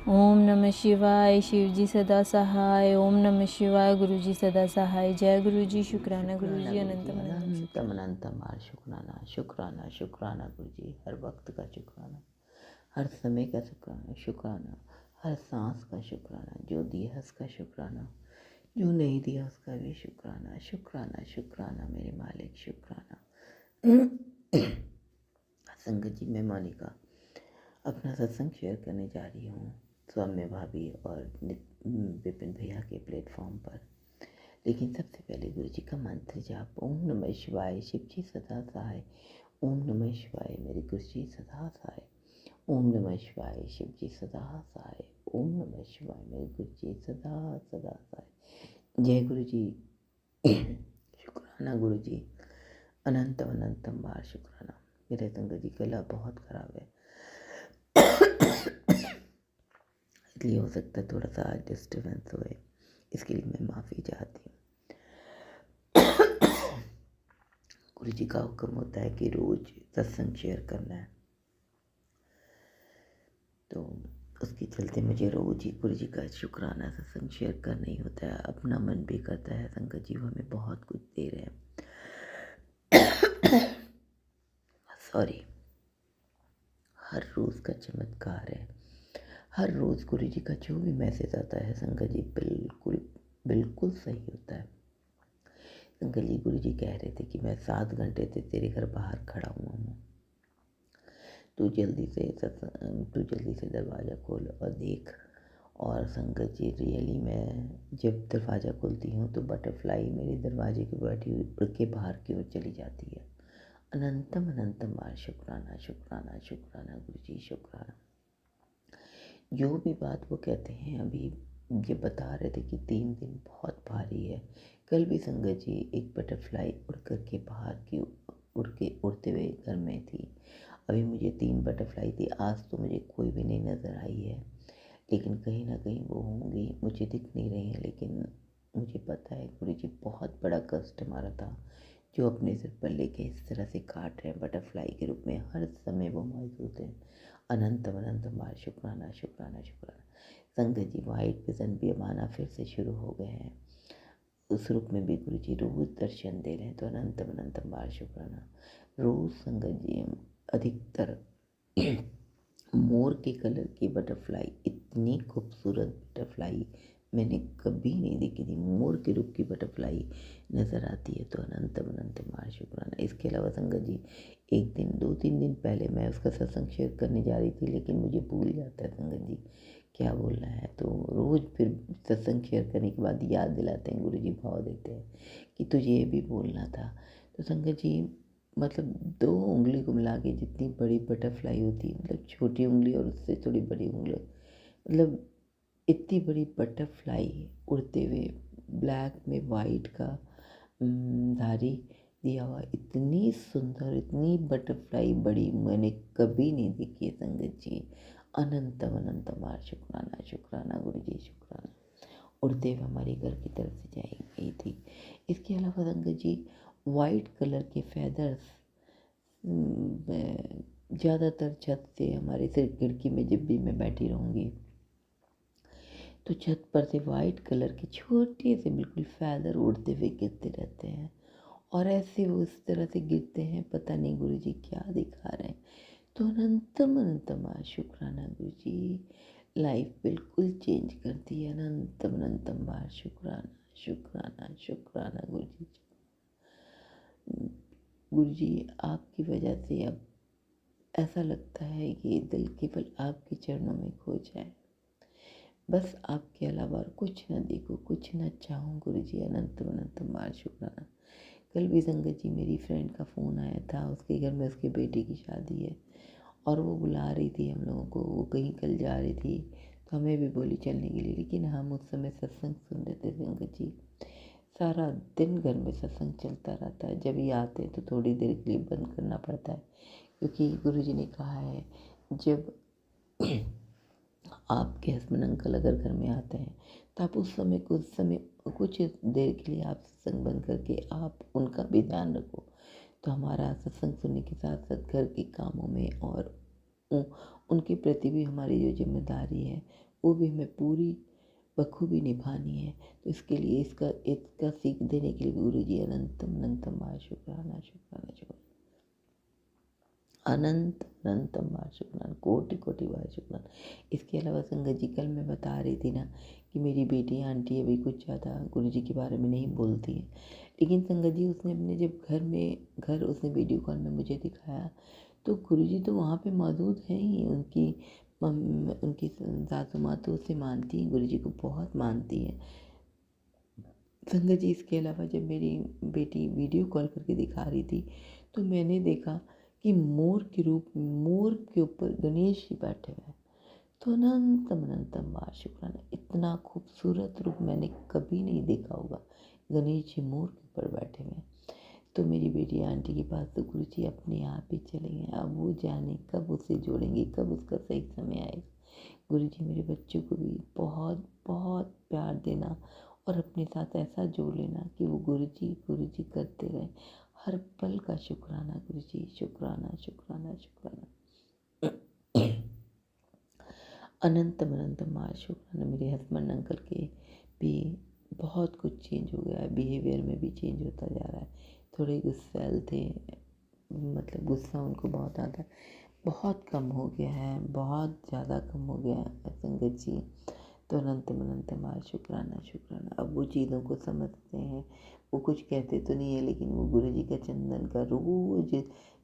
ओम नमः शिवाय, शिव जी सदा सहाय, ओम नमः शिवाय, गुरु जी सदा सहाय, जय गुरु जी, शुक्राना गुरु जी, अनंतम अनंतम अनंतम शुक्राना, शुक्राना शुक्राना गुरु जी, हर वक्त का शुक्राना, हर समय का शुक्राना, शुक्राना हर सांस का शुक्राना, जो दिया उसका शुक्राना, जो नहीं दिया उसका भी शुक्राना, शुक्राना शुक्राना मेरे मालिक, शुक्राना। संगत जी, मैं मोनिका अपना सत्संग शेयर करने जा रही हूँ सौम्य भाभी और विपिन भैया के प्लेटफॉर्म पर। लेकिन सबसे पहले गुरु जी का मंत्र जाप, ओम नमः शिवाय, शिव जी सदा सहाय, ओम नमः शिवाय, मेरे गुरु जी सदा सहाय, ओम नमः शिवाय, शिव जी सदा सहाय, ओम नमः शिवाय, मेरे गुरु जी सदा सदा सहाय। जय गुरु जी। शुक्राना गुरु जी, अनंतम अनंतम बार शुक्राना। मेरे संगत जी गला बहुत ख़राब है, इसलिए हो सकता है थोड़ा सा डिस्टर्बेंस होए, इसके लिए मैं माफ़ी चाहती हूँ। गुरु जी का हुक्म होता है कि रोज़ सत्संग शेयर करना है, तो उसके चलते मुझे रोज़ ही गुरु जी का शुक्राना सत्संग शेयर करना ही होता है। अपना मन भी करता है, संगत जी हमें बहुत कुछ दे रहे हैं। सॉरी, हर रोज़ का चमत्कार है, हर रोज़ गुरु जी का जो भी मैसेज आता है संगत जी बिल्कुल बिल्कुल सही होता है। संगत जी, गुरु जी कह रहे थे कि मैं 7 घंटे से तेरे घर बाहर खड़ा हुआ हूँ, तू जल्दी से दरवाज़ा खोल और देख। और संगत जी, रियली मैं जब दरवाज़ा खोलती हूँ तो बटरफ्लाई मेरे दरवाजे पे बैठी हुई उड़ के बाहर की ओर चली जाती है। अनंतम अनंतम बार शुक्राना शुक्राना शुक्राना गुरु जी, शुक्राना। जो भी बात वो कहते हैं, अभी ये बता रहे थे कि 3 दिन बहुत भारी है। कल भी संगत जी एक बटरफ्लाई उड़ कर के बाहर की उड़ते हुए घर में थी। अभी मुझे 3 बटरफ्लाई थी, आज तो मुझे कोई भी नहीं नज़र आई है, लेकिन कहीं ना कहीं वो होंगी, मुझे दिख नहीं रही हैं। लेकिन मुझे पता है गुरु जी बहुत बड़ा कष्ट हमारा था जो अपने सिर पर लेके इस तरह से काट रहे हैं बटरफ्लाई के रूप में, हर समय वो मौजूद हैं। अनंत अनंत बार शुक्राना शुक्राना शुक्राना। संगत जी, वाइट विजन भी हमारा फिर से शुरू हो गए हैं। उस रूप में भी गुरु जी रोज दर्शन दे रहे हैं, तो अनंत अनंत बार शुक्राना। रोज संगत जी हम अधिकतर मोर के कलर की बटरफ्लाई, इतनी खूबसूरत बटरफ्लाई मैंने कभी नहीं देखी थी। मोर के रूप की बटरफ्लाई नज़र आती है, तो अनंत अनंत बार शुक्राना। इसके अलावा संगत जी, एक दिन 2-3 दिन पहले मैं उसका सत्संग शेयर करने जा रही थी, लेकिन मुझे भूल जाता है संगत जी क्या बोलना है। तो रोज़ फिर सत्संग शेयर करने के बाद याद दिलाते हैं, गुरु जी भाव देते हैं कि तुझे ये भी बोलना था। तो संगत जी, मतलब 2 उंगली को मिला के जितनी बड़ी बटरफ्लाई होती है, मतलब छोटी उंगली और उससे थोड़ी बड़ी उंगली, मतलब इतनी बड़ी बटरफ्लाई उड़ते हुए, ब्लैक में वाइट का धारी दिया हुआ, इतनी सुंदर, इतनी बटरफ्लाई बड़ी मैंने कभी नहीं देखी है संगत जी। अनंत अनंत बार शुक्राना शुक्राना गुरु जी, शुक्राना। उड़ते हुए हमारे घर की तरफ से गई थी। इसके अलावा संगत जी, वाइट कलर के फैदर्स ज़्यादातर छत से, हमारे सिर्फ खिड़की में जब भी मैं बैठी रहूँगी तो छत पर से वाइट कलर के छोटे से बिल्कुल फैदर उड़ते हुए गिरते रहते हैं, और ऐसे वो उस तरह से गिरते हैं, पता नहीं गुरु जी क्या दिखा रहे हैं। तो अनंतम अनंतम शुक्राना गुरु जी, लाइफ बिल्कुल चेंज कर दी है। अनंतम अनंतम बार शुक्राना शुक्राना शुक्राना गुरु जी। गुरु जी, आपकी वजह से अब ऐसा लगता है कि दिल केवल आपके चरणों में खो जाए, बस आपके अलावा और कुछ न देखो, कुछ न चाहूँ गुरु जी। अनंत अनंत बार शुक्राना। कल भी संगत जी, मेरी फ्रेंड का फ़ोन आया था, उसके घर में उसके बेटे की शादी है और वो बुला रही थी हम लोगों को, वो कहीं कल जा रही थी, तो हमें भी बोली चलने के लिए, लेकिन हम उस समय सत्संग सुन रहे थे संगत जी। सारा दिन घर में सत्संग चलता रहता है, जब ये आते हैं तो थोड़ी देर के लिए बंद करना पड़ता है, क्योंकि गुरु जी ने कहा है जब आपके हस्बैंड अंकल अगर घर में आते हैं तो आप उस समय कुछ देर के लिए आप सत्संग बंद करके आप उनका भी ध्यान रखो। तो हमारा सत्संग सुनने के साथ साथ घर के कामों में और उनके प्रति भी हमारी जो जिम्मेदारी है वो भी हमें पूरी बखूबी निभानी है। तो इसके लिए इसका सीख देने के लिए गुरु जी अनंतम अनंतम बार शुक्राना शुक्राना शुक्राना। अनंत अनंतम बार शुक्राना, कोटि कोटि बार शुक्राना। इसके अलावा संगत जी, कल मैं बता रही थी ना कि मेरी बेटी आंटी अभी कुछ ज़्यादा गुरु जी के बारे में नहीं बोलती है, लेकिन संगत जी उसने अपने जब उसने वीडियो कॉल में मुझे दिखाया तो गुरु जी तो वहाँ पे मौजूद हैं ही। उनकी सासू माँ तो उसे मानती हैं, गुरु जी को बहुत मानती हैं संगत जी। इसके अलावा जब मेरी बेटी वीडियो कॉल करके दिखा रही थी तो मैंने देखा कि मोर के ऊपर गणेश जी बैठे हुए हैं। तो अनंतम अनंतम बार शुक्राना, इतना खूबसूरत रूप मैंने कभी नहीं देखा होगा। गणेश जी मोर के ऊपर बैठे हुए हैं। तो मेरी बेटी आंटी के पास तो गुरु जी अपने आप ही चले गए, अब वो जाने कब उसे जोड़ेंगे, कब उसका सही समय आएगा। गुरु जी, मेरे बच्चों को भी बहुत बहुत प्यार देना और अपने साथ ऐसा जोड़ लेना कि वो गुरु जी करते रहें। हर पल का शुक्राना गुरु जी, शुक्राना शुक्राना शुक्राना। अनंतम अनंतम बार शुक्राना। मेरे हस्बैंड अंकल के भी बहुत कुछ चेंज हो गया है, बिहेवियर में भी चेंज होता जा रहा है। थोड़े गुस्सैल थे, मतलब गुस्सा उनको बहुत आता है, बहुत कम हो गया है, बहुत ज़्यादा कम हो गया है संगत जी। तो अनंतम अनंतम बार शुक्राना शुक्राना। अब वो चीज़ों को समझते हैं, वो कुछ कहते तो नहीं है, लेकिन वो गुरु जी का चंदन का रोज़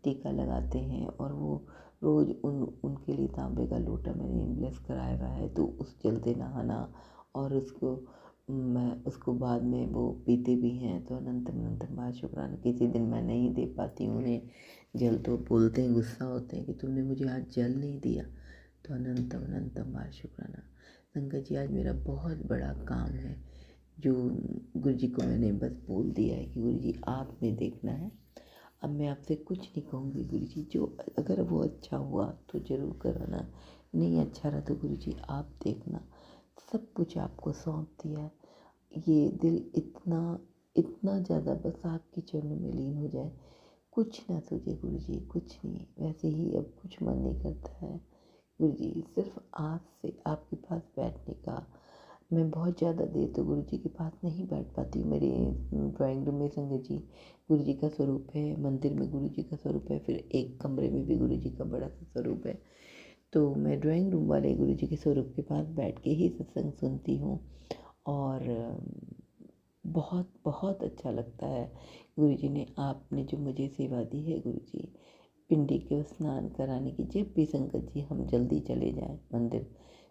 टीका लगाते हैं, और वो रोज़ उनके लिए तांबे का लोटा मैंने ब्लेस कराया हुआ है, तो उस चलते नहाना और उसको बाद में वो पीते भी हैं। तो अनंतम अनंतम बार शुक्राना। किसी दिन मैं नहीं दे पाती हूँ उन्हें जल, तो बोलते हैं, गुस्सा होते हैं कि तुमने मुझे आज जल नहीं दिया। तो अनंतम अनंतम बार शुक्राना। संगत जी, आज मेरा बहुत बड़ा काम है जो गुरु जी को मैंने बस बोल दिया है कि गुरु जी आपने देखना है। अब मैं आपसे कुछ नहीं कहूँगी गुरु जी, जो अगर वो अच्छा हुआ तो ज़रूर कराना, नहीं अच्छा रहा तो गुरु जी आप देखना। सब कुछ आपको सौंप दिया है। ये दिल इतना इतना ज़्यादा बस आपके चरणों में लीन हो जाए, कुछ ना सोचे गुरुजी, कुछ नहीं। वैसे ही अब कुछ मन नहीं करता है गुरुजी, सिर्फ आज से आपके पास बैठने का। मैं बहुत ज़्यादा देर तो गुरुजी के पास नहीं बैठ पाती हूँ। मेरे ड्राइंग रूम में संगत जी गुरुजी का स्वरूप है, मंदिर में गुरुजी का स्वरूप है, फिर एक कमरे में भी गुरुजी का बड़ा सा स्वरूप है। तो मैं ड्राइंग रूम वाले गुरुजी के स्वरूप के पास बैठ के ही सत्संग सुनती हूँ और बहुत बहुत अच्छा लगता है। गुरुजी ने आपने जो मुझे सेवा दी है गुरुजी, पिंडी के स्नान कराने की, जब भी संगत जी हम जल्दी चले जाएं मंदिर,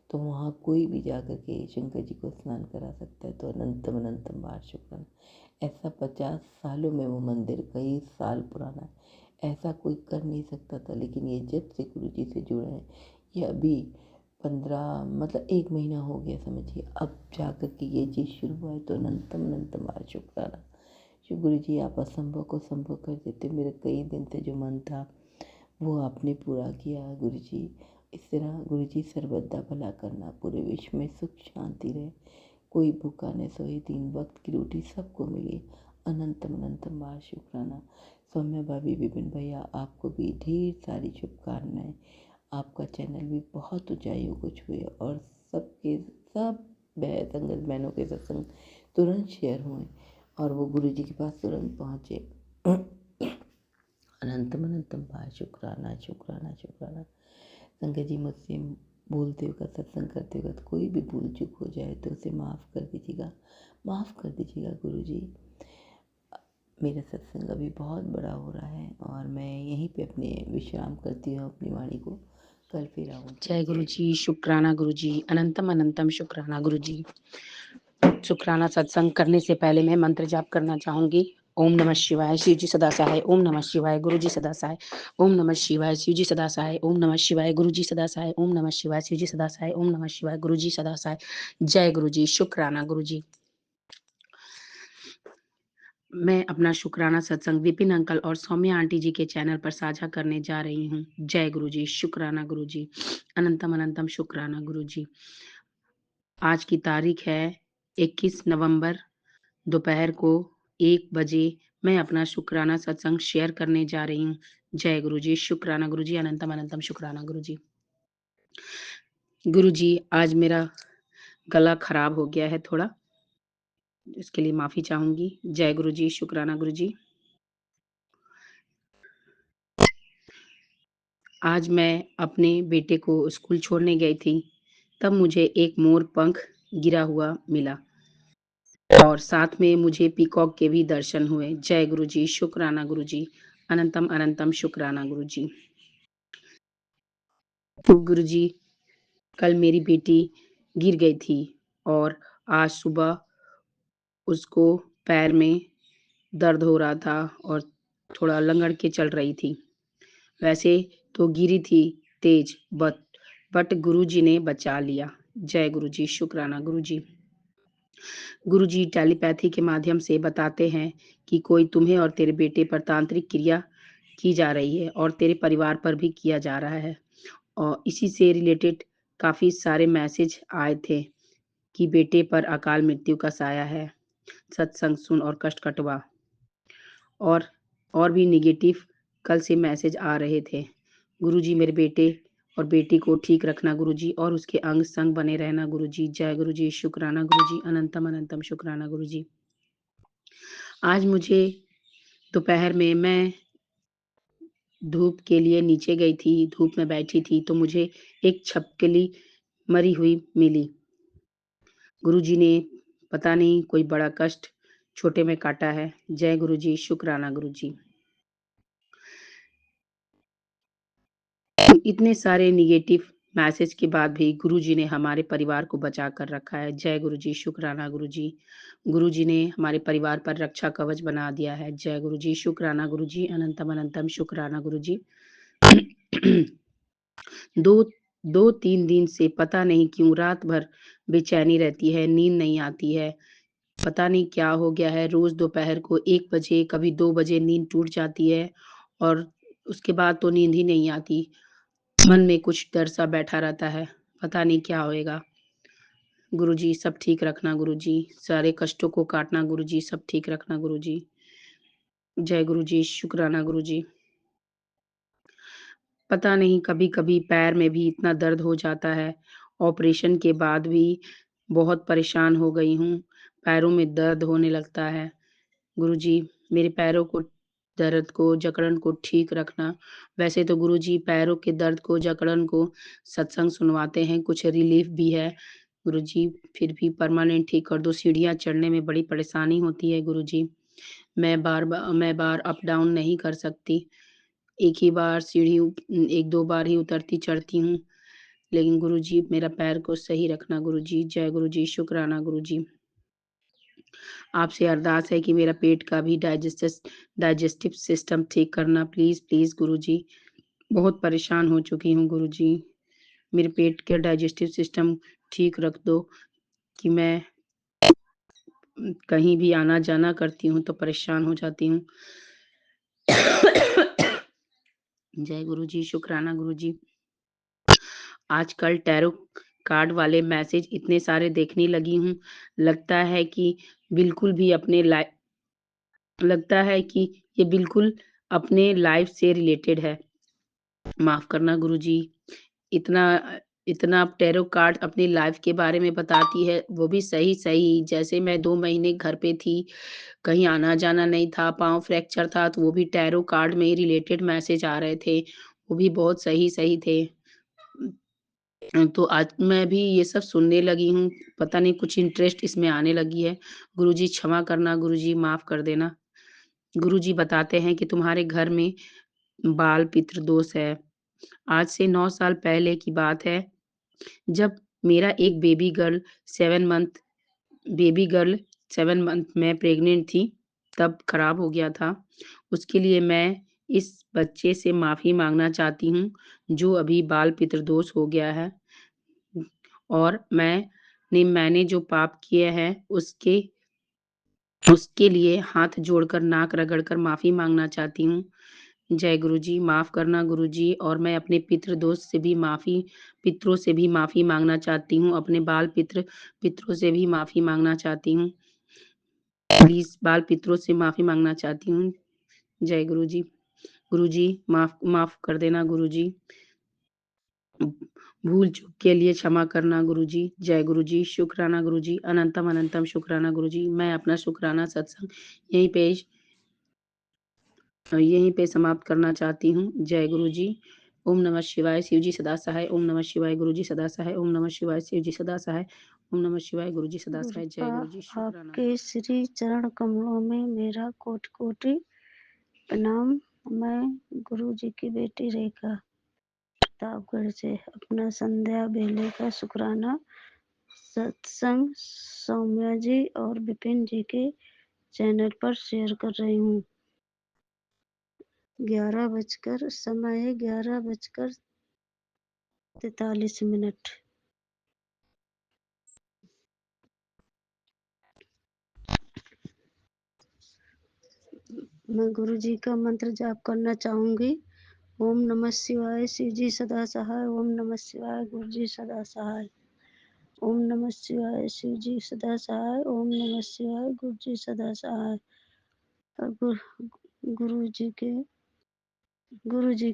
तो वहाँ कोई भी जा कर के शंकर जी को स्नान करा सकता है। तो अनंतम अनंतम बार शुक्राना। ऐसा 50 सालों में वो मंदिर कई साल पुराना है, ऐसा कोई कर नहीं सकता था। लेकिन ये जब से गुरु जी से जुड़े हैं, ये अभी 15 मतलब 1 महीना हो गया समझिए, अब जा कर के ये चीज़ शुरू हुआ है। तो अनंतम अनंतम बार शुक्राना। शिव गुरु जी, आप असंभव को संभव कर देते। मेरे कई दिन से जो मन था वो आपने पूरा किया गुरु जी। इस तरह गुरु जी सर्वदा भला करना, पूरे विश्व में सुख शांति रहे, कोई भूखा न सोए, 3 वक्त की रोटी सबको मिले। अनंतम अनंतम बार शुक्राना। सौम्या भाभी, विपिन भैया, आपको भी ढेर सारी शुभकामनाएं। आपका चैनल भी बहुत ऊंचाइयों को छुए और सबके सब संगत बहनों के सत्संग तुरंत शेयर हुए और वो गुरु जी के पास तुरंत पहुँचे। अनंतम अनंतम बार शुक्राना शुक्राना शुक्राना। संगत जी, मुझसे बोलते वक्त, सत्संग करते वक्त कोई भी भूल चूक हो जाए तो उसे माफ़ कर दीजिएगा, माफ़ कर दीजिएगा गुरु जी। मेरा सत्संग अभी बहुत बड़ा हो रहा है और मैं यहीं पे अपने विश्राम करती हूँ अपनी वाणी को। कल फिर आऊँगी। जय गुरु जी, शुक्राना गुरु जी, अनंतम अनंतम शुक्राना गुरु जी। शुक्राना सत्संग करने से पहले मैं मंत्र जाप करना चाहूंगी। ओम नमः शिवाय, शिव जी सदा सहाय। ओम नमः शिवाय, गुरु जी सदा सहाय। ओम नमः शिवाय, शिव जी सदा सहाय। ओम नमः शिवाय, गुरु जी सदा सहाय। ओम नमः शिवाय, शिव जी सदा सहाय। ओम नमः शिवाय, गुरु जी सदा सहाय। जय गुरु जी, शुक्राना गुरु जी। मैं अपना शुक्राना सत्संग विपिन अंकल और सौम्या आंटी जी के चैनल पर साझा करने जा रही हूँ। जय गुरु जी, शुक्राना गुरु जी, अनंतम अनंतम शुक्राना गुरु जी। आज की तारीख है 21 नवंबर, दोपहर को 1 बजे मैं अपना शुक्राना सत्संग शेयर करने जा रही हूँ। जय गुरु जी, शुक्राना गुरु जी, अनंतम अनंतम शुक्राना गुरु जी। गुरु जी, आज मेरा गला खराब हो गया है थोड़ा, इसके लिए माफी चाहूंगी। जय गुरु जी, शुक्राना गुरु जी। आज मैं अपने बेटे को स्कूल छोड़ने गई थी, तब मुझे एक मोर पंख गिरा हुआ मिला और साथ में मुझे पीकॉक के भी दर्शन हुए। जय गुरु जी, शुक्राना गुरु जी, अनंतम अनंतम शुक्राना गुरु जी। गुरु जी, कल मेरी बेटी गिर गई थी और आज सुबह उसको पैर में दर्द हो रहा था और थोड़ा लंगड़ के चल रही थी। वैसे तो गिरी थी तेज, बट गुरु जी ने बचा लिया। जय गुरु जी, शुक्राना गुरु जी। गुरु जी टेलीपैथी के माध्यम से बताते हैं कि कोई तुम्हें और तेरे बेटे पर तांत्रिक क्रिया की जा रही है और तेरे परिवार पर भी किया जा रहा है। और इसी से रिलेटेड काफ़ी सारे मैसेज आए थे कि बेटे पर अकाल मृत्यु का साया है, सत्संग सुन और कष्ट कटवा। और भी नेगेटिव कल से मैसेज आ रहे थे। गुरुजी, मेरे बेटे और बेटी को ठीक रखना गुरुजी, और उसके अंग संग बने रहना गुरुजी। जय गुरुजी, शुक्राना गुरुजी, अनंतम अनंतम शुक्राना गुरुजी। आज मुझे दोपहर में मैं धूप के लिए नीचे गई थी, धूप में बैठी थी तो मुझे एक छिपकली मरी हुई मिली। गुरुजी ने पता नहीं कोई बड़ा कष्ट छोटे में काटा है। जय गुरुजी, शुक्राना गुरुजी। इतने सारे नेगेटिव मैसेज के बाद भी गुरुजी ने हमारे परिवार को बचा कर रखा है। जय गुरुजी, शुक्राना गुरुजी। गुरुजी ने हमारे परिवार पर रक्षा कवच बना दिया है। जय गुरुजी, शुक्राना गुरुजी, अनंतम अनंतम शुक्राना गुरुजी। दो 2-3 दिन से पता नहीं क्यों रात भर बेचैनी रहती है, नींद नहीं आती है। पता नहीं क्या हो गया है, रोज दोपहर को 1 बजे, कभी 2 बजे नींद टूट जाती है और उसके बाद तो नींद ही नहीं आती। मन में कुछ डर सा बैठा रहता है, पता नहीं क्या होएगा। गुरुजी सब ठीक रखना गुरुजी, सारे कष्टों को काटना गुरुजी, सब ठीक रखना गुरुजी। जय गुरुजी, शुक्राना गुरुजी। पता नहीं कभी-कभी पैर में भी इतना दर्द हो जाता है, ऑपरेशन के बाद भी बहुत परेशान हो गई हूँ, पैरों में दर्द होने लगता है। गुरुजी, मेरे पैरों को दर्द को, जकड़न को ठीक रखना। वैसे तो गुरुजी पैरों के दर्द को, जकड़न को सत्संग सुनवाते हैं, कुछ रिलीफ़ भी है। गुरुजी, फिर भी परमानेंट ठीक कर दो, सीढ़ियाँ चढ़ने में बड़ी परेशानी होती है गुरुजी। मैं बार अप डाउन नहीं कर सकती। एक ही बार सीढ़ी 1-2 बार ही उतरती-चढ़ती हूँ। लेकिन गुरुजी मेरा पैर को सही रखना गुरुजी। जय गुरुजी, शुक्राना गुरुजी। आपसे अरदास है कि मेरा पेट का भी डाइजेस्टिव सिस्टम ठीक करना प्लीज़, प्लीज़ गुरुजी। बहुत परेशान हो चुकी हूँ गुरुजी। मेरे पेट के डाइजेस्टिव सिस्टम ठीक रख दो कि मैं कहीं भी आना-जाना करती हूँ तो परेशान हो जाती हूँ। जय गुरुजी, शुक्राना गुरुजी। आजकल टैरो कार्ड वाले मैसेज इतने सारे देखने लगी हूँ, लगता है कि ये बिल्कुल अपने लाइफ़ से रिलेटेड है। माफ़ करना गुरुजी, इतना इतना टैरो कार्ड अपनी लाइफ़ के बारे में बताती है, वो भी सही-सही। जैसे मैं 2 महीने घर पे थी, कहीं आना-जाना नहीं था, पाँव फ्रैक्चर था, तो वो भी टैरो कार्ड में ही रिलेटेड मैसेज आ रहे थे, वो भी बहुत सही-सही थे। तो आज मैं भी ये सब सुनने लगी हूँ, पता नहीं कुछ इंटरेस्ट इसमें आने लगी है। गुरुजी क्षमा करना, गुरुजी माफ़ कर देना। गुरुजी बताते हैं कि तुम्हारे घर में बाल पितृ दोष है। आज से 9 साल पहले की बात है, जब मेरा एक बेबी गर्ल 7 मंथ में प्रेग्नेंट थी, तब खराब हो गया था। उसके लिए मैं इस बच्चे से माफ़ी माँगना चाहती हूँ, जो अभी बाल पितृ दोष हो गया है। और मैंने जो पाप किए हैं, उसके लिए हाथ जोड़कर, नाक रगड़कर माफ़ी माँगना चाहती हूँ। जय गुरुजी, माफ़ करना गुरुजी, और मैं अपने पितरों से भी माफ़ी माँगना चाहती हूँ, अपने पितरों से भी माफ़ी माँगना चाहती हूँ। प्लीज़ बाल पितरों से माफ़ी माँगना चाहती हूँ। जय गुरुजी। गुरुजी माफ़ कर देना गुरुजी। भूल-चूक के लिए क्षमा करना गुरुजी। जय गुरुजी, शुक्राना गुरुजी, अनंतम अनंतम शुक्राना गुरुजी। मैं अपना शुक्राना सत्संग यहीं पे समाप्त करना चाहती हूँ। जय गुरुजी। ओम नमः शिवाय, शिव जी सदा सहाय। ओम नमः शिवाय, गुरुजी सदा सहाय। ओम नमः शिवाय, शिव जी सदा सहाय। ओम नमः शिवाय, गुरुजी सदा सहाय। जय गुरुजी, शुक्राना। आपके श्री चरण कमलों में मेरा कोटि-कोटि प्रणाम। मैं गुरु जी की बेटी रेखा प्रतापगढ़ से अपना संध्या बेले का शुक्राना सत्संग सौम्या जी और विपिन जी के चैनल पर शेयर कर रही हूँ। 11:43 मैं गुरु जी का मंत्र जाप करना चाहूंगी। ओम नमः शिवाय, शिव जी सदा सहाय। ओम नमः शिवाय, गुरु जी सदा सहाय। ओम नमः शिवाय, शिव जी सदा सहाय। ओम नमः शिवाय, गुरु जी सदा सहाय। और गुरु जी के गुरु जी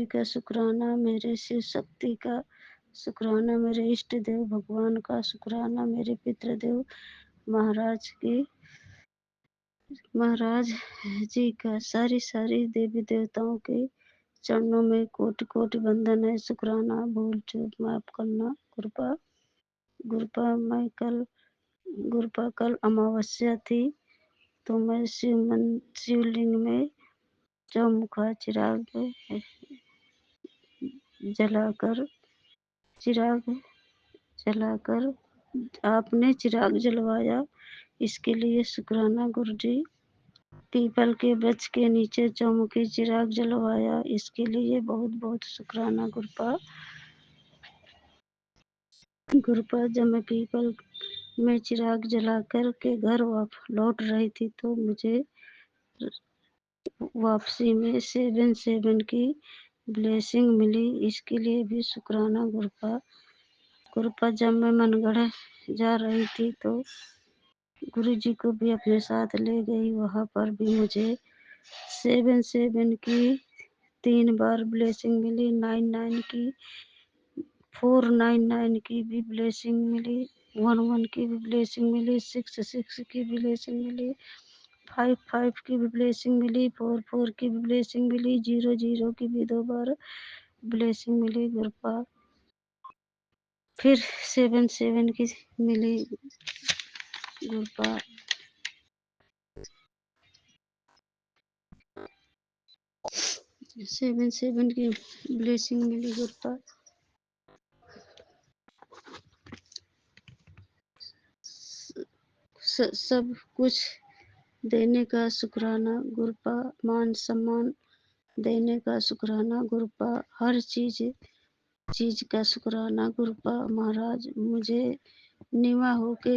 का शुक्राना, मेरे शिव शक्ति का शुक्राना, मेरे इष्ट देव भगवान का शुक्राना, मेरे पितृदेव महाराज जी का, सारी देवी देवताओं के चरणों में कोटि कोटि वंदन है, शुक्राना। भूल चूक माफ करना। गुरुपा कल अमावस्या थी, तो मैं शिवलिंग में चौमुखा चिराग जलाकर आपने चिराग जलवाया, इसके लिए शुक्राना गुरु जी। पीपल के वृक्ष के नीचे चौमुखी चिराग जलवाया, इसके लिए बहुत बहुत शुक्राना गुरुपा। जब मैं पीपल में चिराग जलाकर के घर लौट रही थी, तो मुझे वापसी में 7 की ब्लेसिंग मिली, इसके लिए भी शुक्राना गुरुपा। जब मैं मनगढ़ जा रही थी तो गुरुजी को भी अपने साथ ले गई। वहाँ पर भी मुझे 7 की 3 बार ब्लेसिंग मिली, 9 की, 499 की भी ब्लेसिंग मिली, 11 की भी ब्लेसिंग मिली, 6 की भी ब्लेसिंग मिली, 5 की भी ब्लेसिंग मिली, 4 की भी ब्लेसिंग मिली, 0 की भी 2 बार ब्लेसिंग मिली गुरुपा। फिर 7 की मिली गुरुपा। 7 की ब्लेसिंग मिली गुरुपा। सब कुछ देने का शुक्राना गुरुपा। मान सम्मान देने का शुक्राना गुरुपा। हर चीज का शुक्राना गुरुपा। महाराज मुझे निवा होके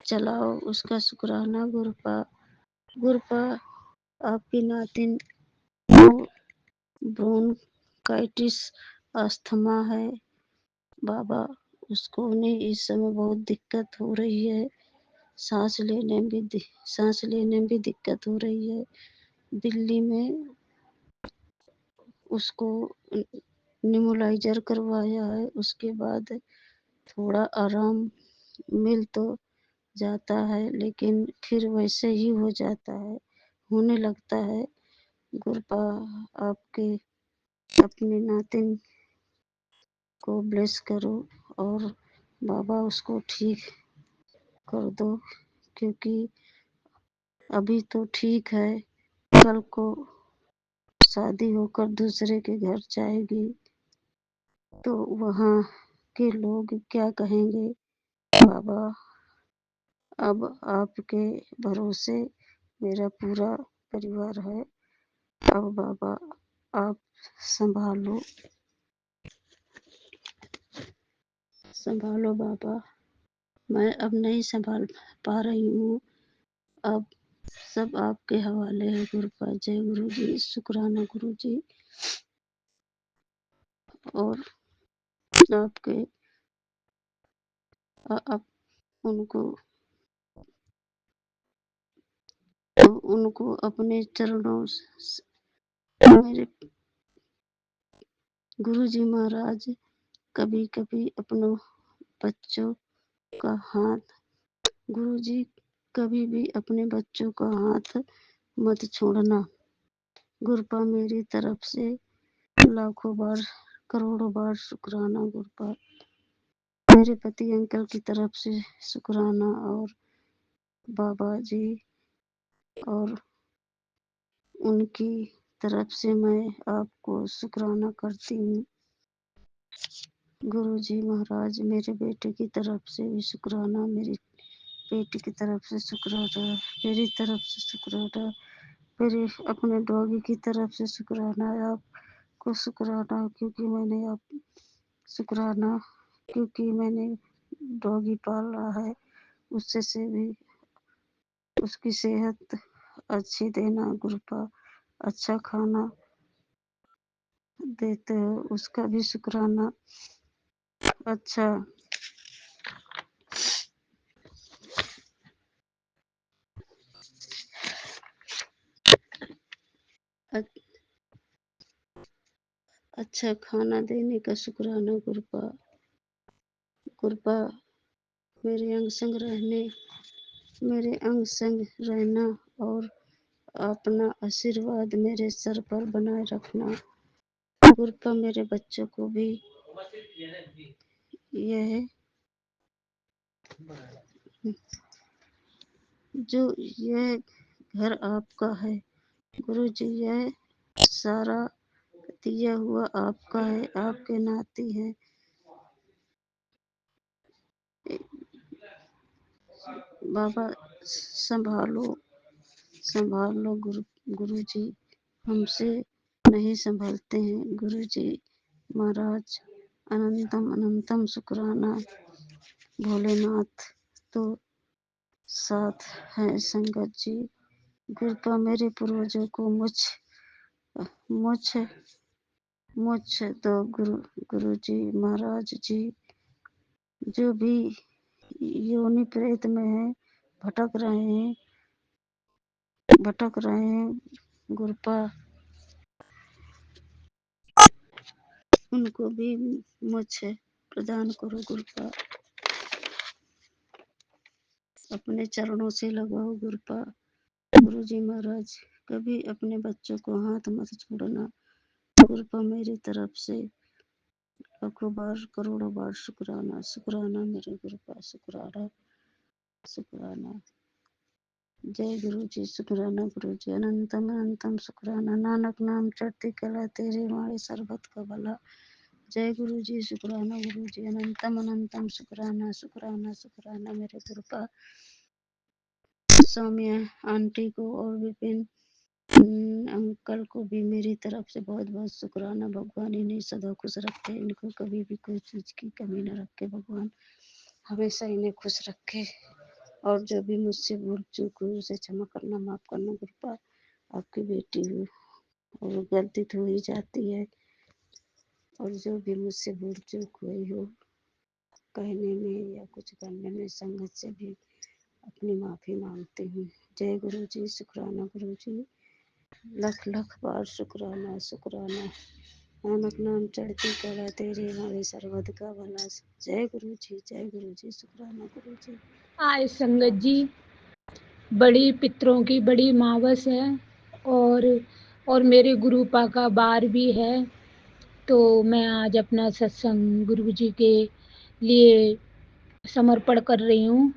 चलाओ, उसका शुक्राना गुरुपा। गुरुपा आपकी नातिन को ब्रोंकाइटिस अस्थमा है बाबा, उसको उन्हें इस समय बहुत दिक्कत हो रही है। सांस लेने में भी दिक्कत हो रही है। दिल्ली में उसको निमोलाइजर करवाया है, उसके बाद थोड़ा आराम मिल तो जाता है, लेकिन फिर वैसे ही हो जाता है, होने लगता है। गुरुपा आपके अपने नातिन को ब्लेस करो और बाबा उसको ठीक कर दो, क्योंकि अभी तो ठीक है, कल को शादी होकर दूसरे के घर जाएगी तो वहाँ के लोग क्या कहेंगे। बाबा अब आपके भरोसे मेरा पूरा परिवार है। अब बाबा आप संभालो बाबा, मैं अब नहीं संभाल पा रही हूँ। अब सब आपके हवाले है गुरुपा। जय गुरु जी, शुक्राना गुरु जी। और आपके अब उनको अपने चरणों मेरे गुरु जी महाराज कभी कभी अपनों बच्चों का हाथ, गुरु जी कभी भी अपने बच्चों का हाथ मत छोड़ना। गुरुपा मेरी तरफ से लाखों बार करोड़ों बार शुक्राना गुरुपा। मेरे पति अंकल की तरफ से शुक्राना, और बाबा जी और उनकी तरफ से मैं आपको शुक्राना करती हूँ। गुरु जी महाराज मेरे बेटे की तरफ से भी शुक्राना, मेरी बेटी की तरफ से शुक्राना, मेरी तरफ से शुक्राना, मेरे अपने डॉगी की तरफ से शुक्राना, आपको शुक्राना क्योंकि मैंने डॉगी पाला है, उससे से भी उसकी सेहत अच्छी देना गुरुपा। अच्छा खाना देते हो उसका भी शुक्राना। अच्छा अच्छा खाना देने का शुक्राना गुरुपा। गुरुपा मेरे अंग संग रहना और अपना आशीर्वाद मेरे सर पर बनाए रखना। गुरुपा मेरे बच्चों को भी यह घर आपका है गुरु जी, यह सारा दिया हुआ आपका है, आपके नाती है। बाबा संभालो गुरु जी, हमसे नहीं संभलते हैं गुरु जी महाराज। अनंतम अनंतम शुक्राना। भोलेनाथ तो साथ है संगत जी। गुरुपा मेरे पूर्वजों को मुझ मुझसे तो गुरु जी महाराज जी जो भी योनि प्रेत में है भटक रहे हैं गुरुपा उनको भी मुझसे प्रदान करो गुरुपा। अपने चरणों से लगाओ गुरुपा। गुरु जी महाराज कभी अपने बच्चों को हाथ मत छोड़ना गुरुपा। मेरी तरफ से लाखों बार करोड़ों बार शुक्राना शुक्राना मेरे गुरुपा शुक्राना शुक्राना। जय गुरु जी शुक्राना गुरु जी अनंतम अनंतम शुक्राना। नानक नाम चढ़ती कला तेरे मारे सरबत का भला। जय गुरु जी शुक्राना गुरु जी अनंतम अनंतम शुक्राना शुक्राना शुक्राना मेरे गुरुपा। सौम्या आंटी को और विपिन अंकल को भी मेरी तरफ से बहुत बहुत शुक्राना। भगवान इन्हें सदा खुश रखे, इनको कभी भी कोई चीज की कमी न रखे भगवान, हमेशा इन्हें खुश रखे। और जो भी मुझसे भूल चूक हुई उसे क्षमा करना माफ करना गुरुपा। आपकी बेटी हूँ और गलती तो हो ही जाती है, और जो भी मुझसे भूल चूक हुई हो कहने में या कुछ करने में संगत से भी अपनी माफी मांगती हूँ। जय गुरु जी शुक्राना गुरु जी लख लख बार शुक्राना शुक्राना। नानक नाम चढ़ती कला तेरे हमारे सरबत का भला। जय गुरु जी शुक्राना गुरु जी। आज संगत जी बड़ी पितरों की बड़ी मावस है और मेरे गुरुपा का बार भी है, तो मैं आज अपना सत्संग गुरु जी के लिए समर्पण कर रही हूँ।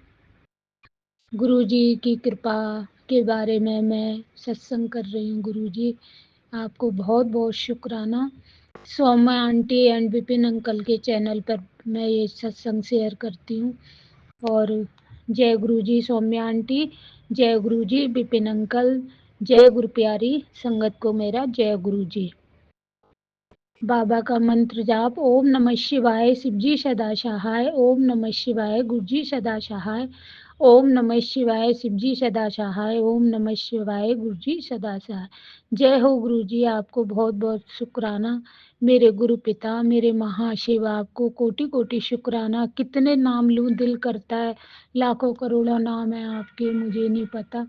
गुरु जी की कृपा के बारे में मैं सत्संग कर रही हूँ। गुरु जी आपको बहुत बहुत शुक्राना। Saumya aunty and Vipin uncle के चैनल पर मैं ये सत्संग शेयर करती हूँ। और जय गुरु जी सौम्या आंटी, जय गुरु जी विपिन अंकल, जय गुरु प्यारी संगत को मेरा जय गुरु जी। बाबा का मंत्र जाप ओम नमः शिवाय शिवजी सदा सहाय, ओम नमः शिवाय गुरुजी सदा सहाय, ओम नमः शिवाय शिवजी सदा सहाय, ओम नमः शिवाय गुरुजी सदा सहाय। जय हो गुरु जी, आपको बहुत बहुत शुक्राना। मेरे गुरु पिता मेरे महाशिव, आपको कोटि कोटि शुक्राना। कितने नाम लूं दिल करता है, लाखों करोड़ों नाम है आपके मुझे नहीं पता,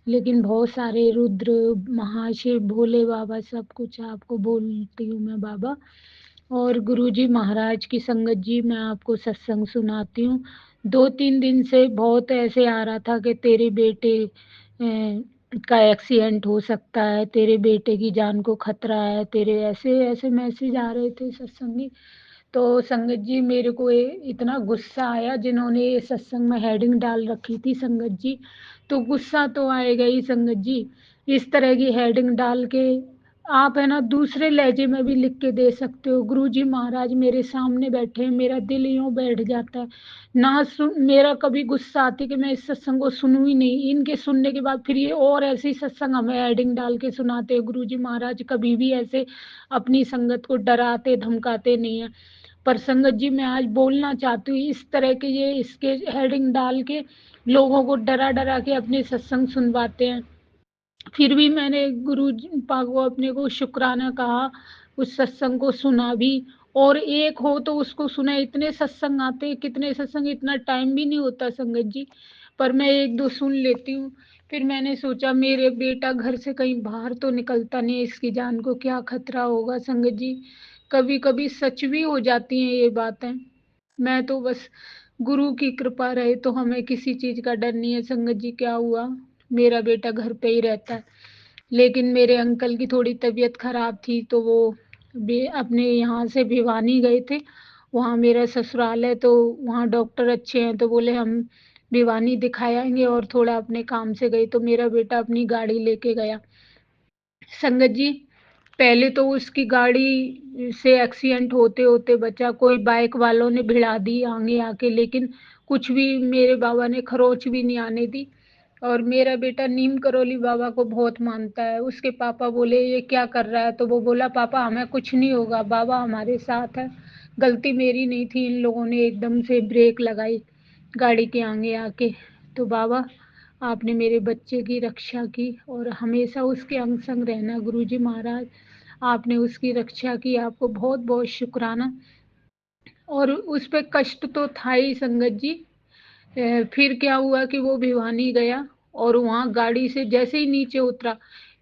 लेकिन बहुत सारे रुद्र महाशिव भोले बाबा सब कुछ आपको बोलती हूँ मैं बाबा। और गुरुजी महाराज की संगत जी मैं आपको सत्संग सुनाती हूँ। 2-3 दिन से बहुत ऐसे आ रहा था कि तेरे बेटे का एक्सीडेंट हो सकता है, तेरे बेटे की जान को खतरा है, तेरे ऐसे ऐसे मैसेज आ रहे थे सत्संगी। तो संगत जी मेरे को इतना गुस्सा आया, जिन्होंने ये सत्संग में हेडिंग डाल रखी थी संगत जी, तो गुस्सा तो आएगा ही संगत जी। इस तरह की हेडिंग डाल के आप है ना दूसरे लहजे में भी लिख के दे सकते हो। गुरु जी महाराज मेरे सामने बैठे हैं, मेरा दिल यूं बैठ जाता है ना। मेरा कभी गुस्सा आती कि मैं इस सत्संग को सुनूं ही नहीं, इनके सुनने के बाद फिर ये और ऐसी सत्संग हमें हेडिंग डाल के सुनाते हैं। गुरु जी महाराज कभी भी ऐसे अपनी संगत को डराते धमकाते नहीं है। पर संगत जी मैं आज बोलना चाहती हूँ, इस तरह के ये इसके हेडिंग डाल के लोगों को डरा डरा के अपने सत्संग सुनवाते हैं। फिर भी मैंने गुरु पा को अपने को शुक्राना कहा, उस सत्संग को सुना भी, और एक हो तो उसको सुना। इतने सत्संग आते, कितने सत्संग, इतना टाइम भी नहीं होता संगत जी, पर मैं 1-2 सुन लेती हूँ। फिर मैंने सोचा मेरे बेटा घर से कहीं बाहर तो निकलता नहीं, इसकी जान को क्या खतरा होगा संगत जी। कभी कभी सच भी हो जाती हैं ये बातें। मैं तो बस गुरु की कृपा रहे तो हमें किसी चीज का डर नहीं है संगत जी। क्या हुआ, मेरा बेटा घर पे ही रहता है, लेकिन मेरे अंकल की थोड़ी तबीयत खराब थी तो वो अपने यहाँ से भिवानी गए थे। वहाँ मेरा ससुराल है तो वहाँ डॉक्टर अच्छे हैं, तो बोले हम भिवानी दिखाएंगे, और थोड़ा अपने काम से गए तो मेरा बेटा अपनी गाड़ी लेके गया संगत जी। पहले तो उसकी गाड़ी से एक्सीडेंट होते होते बचा, कोई बाइक वालों ने भिड़ा दी आगे आके, लेकिन कुछ भी मेरे बाबा ने खरोच भी नहीं आने दी। और मेरा बेटा नीम करोली बाबा को बहुत मानता है। उसके पापा बोले ये क्या कर रहा है, तो वो बोला पापा हमें कुछ नहीं होगा, बाबा हमारे साथ है, गलती मेरी नहीं थी, इन लोगों ने एकदम से ब्रेक लगाई गाड़ी के आगे आके। तो बाबा आपने मेरे बच्चे की रक्षा की और हमेशा उसके अंग संग रहना गुरुजी महाराज। आपने उसकी रक्षा की, आपको बहुत बहुत शुक्राना। और उस पे कष्ट तो था ही संगत जी। फिर क्या हुआ कि वो भिवानी गया और वहाँ गाड़ी से जैसे ही नीचे उतरा,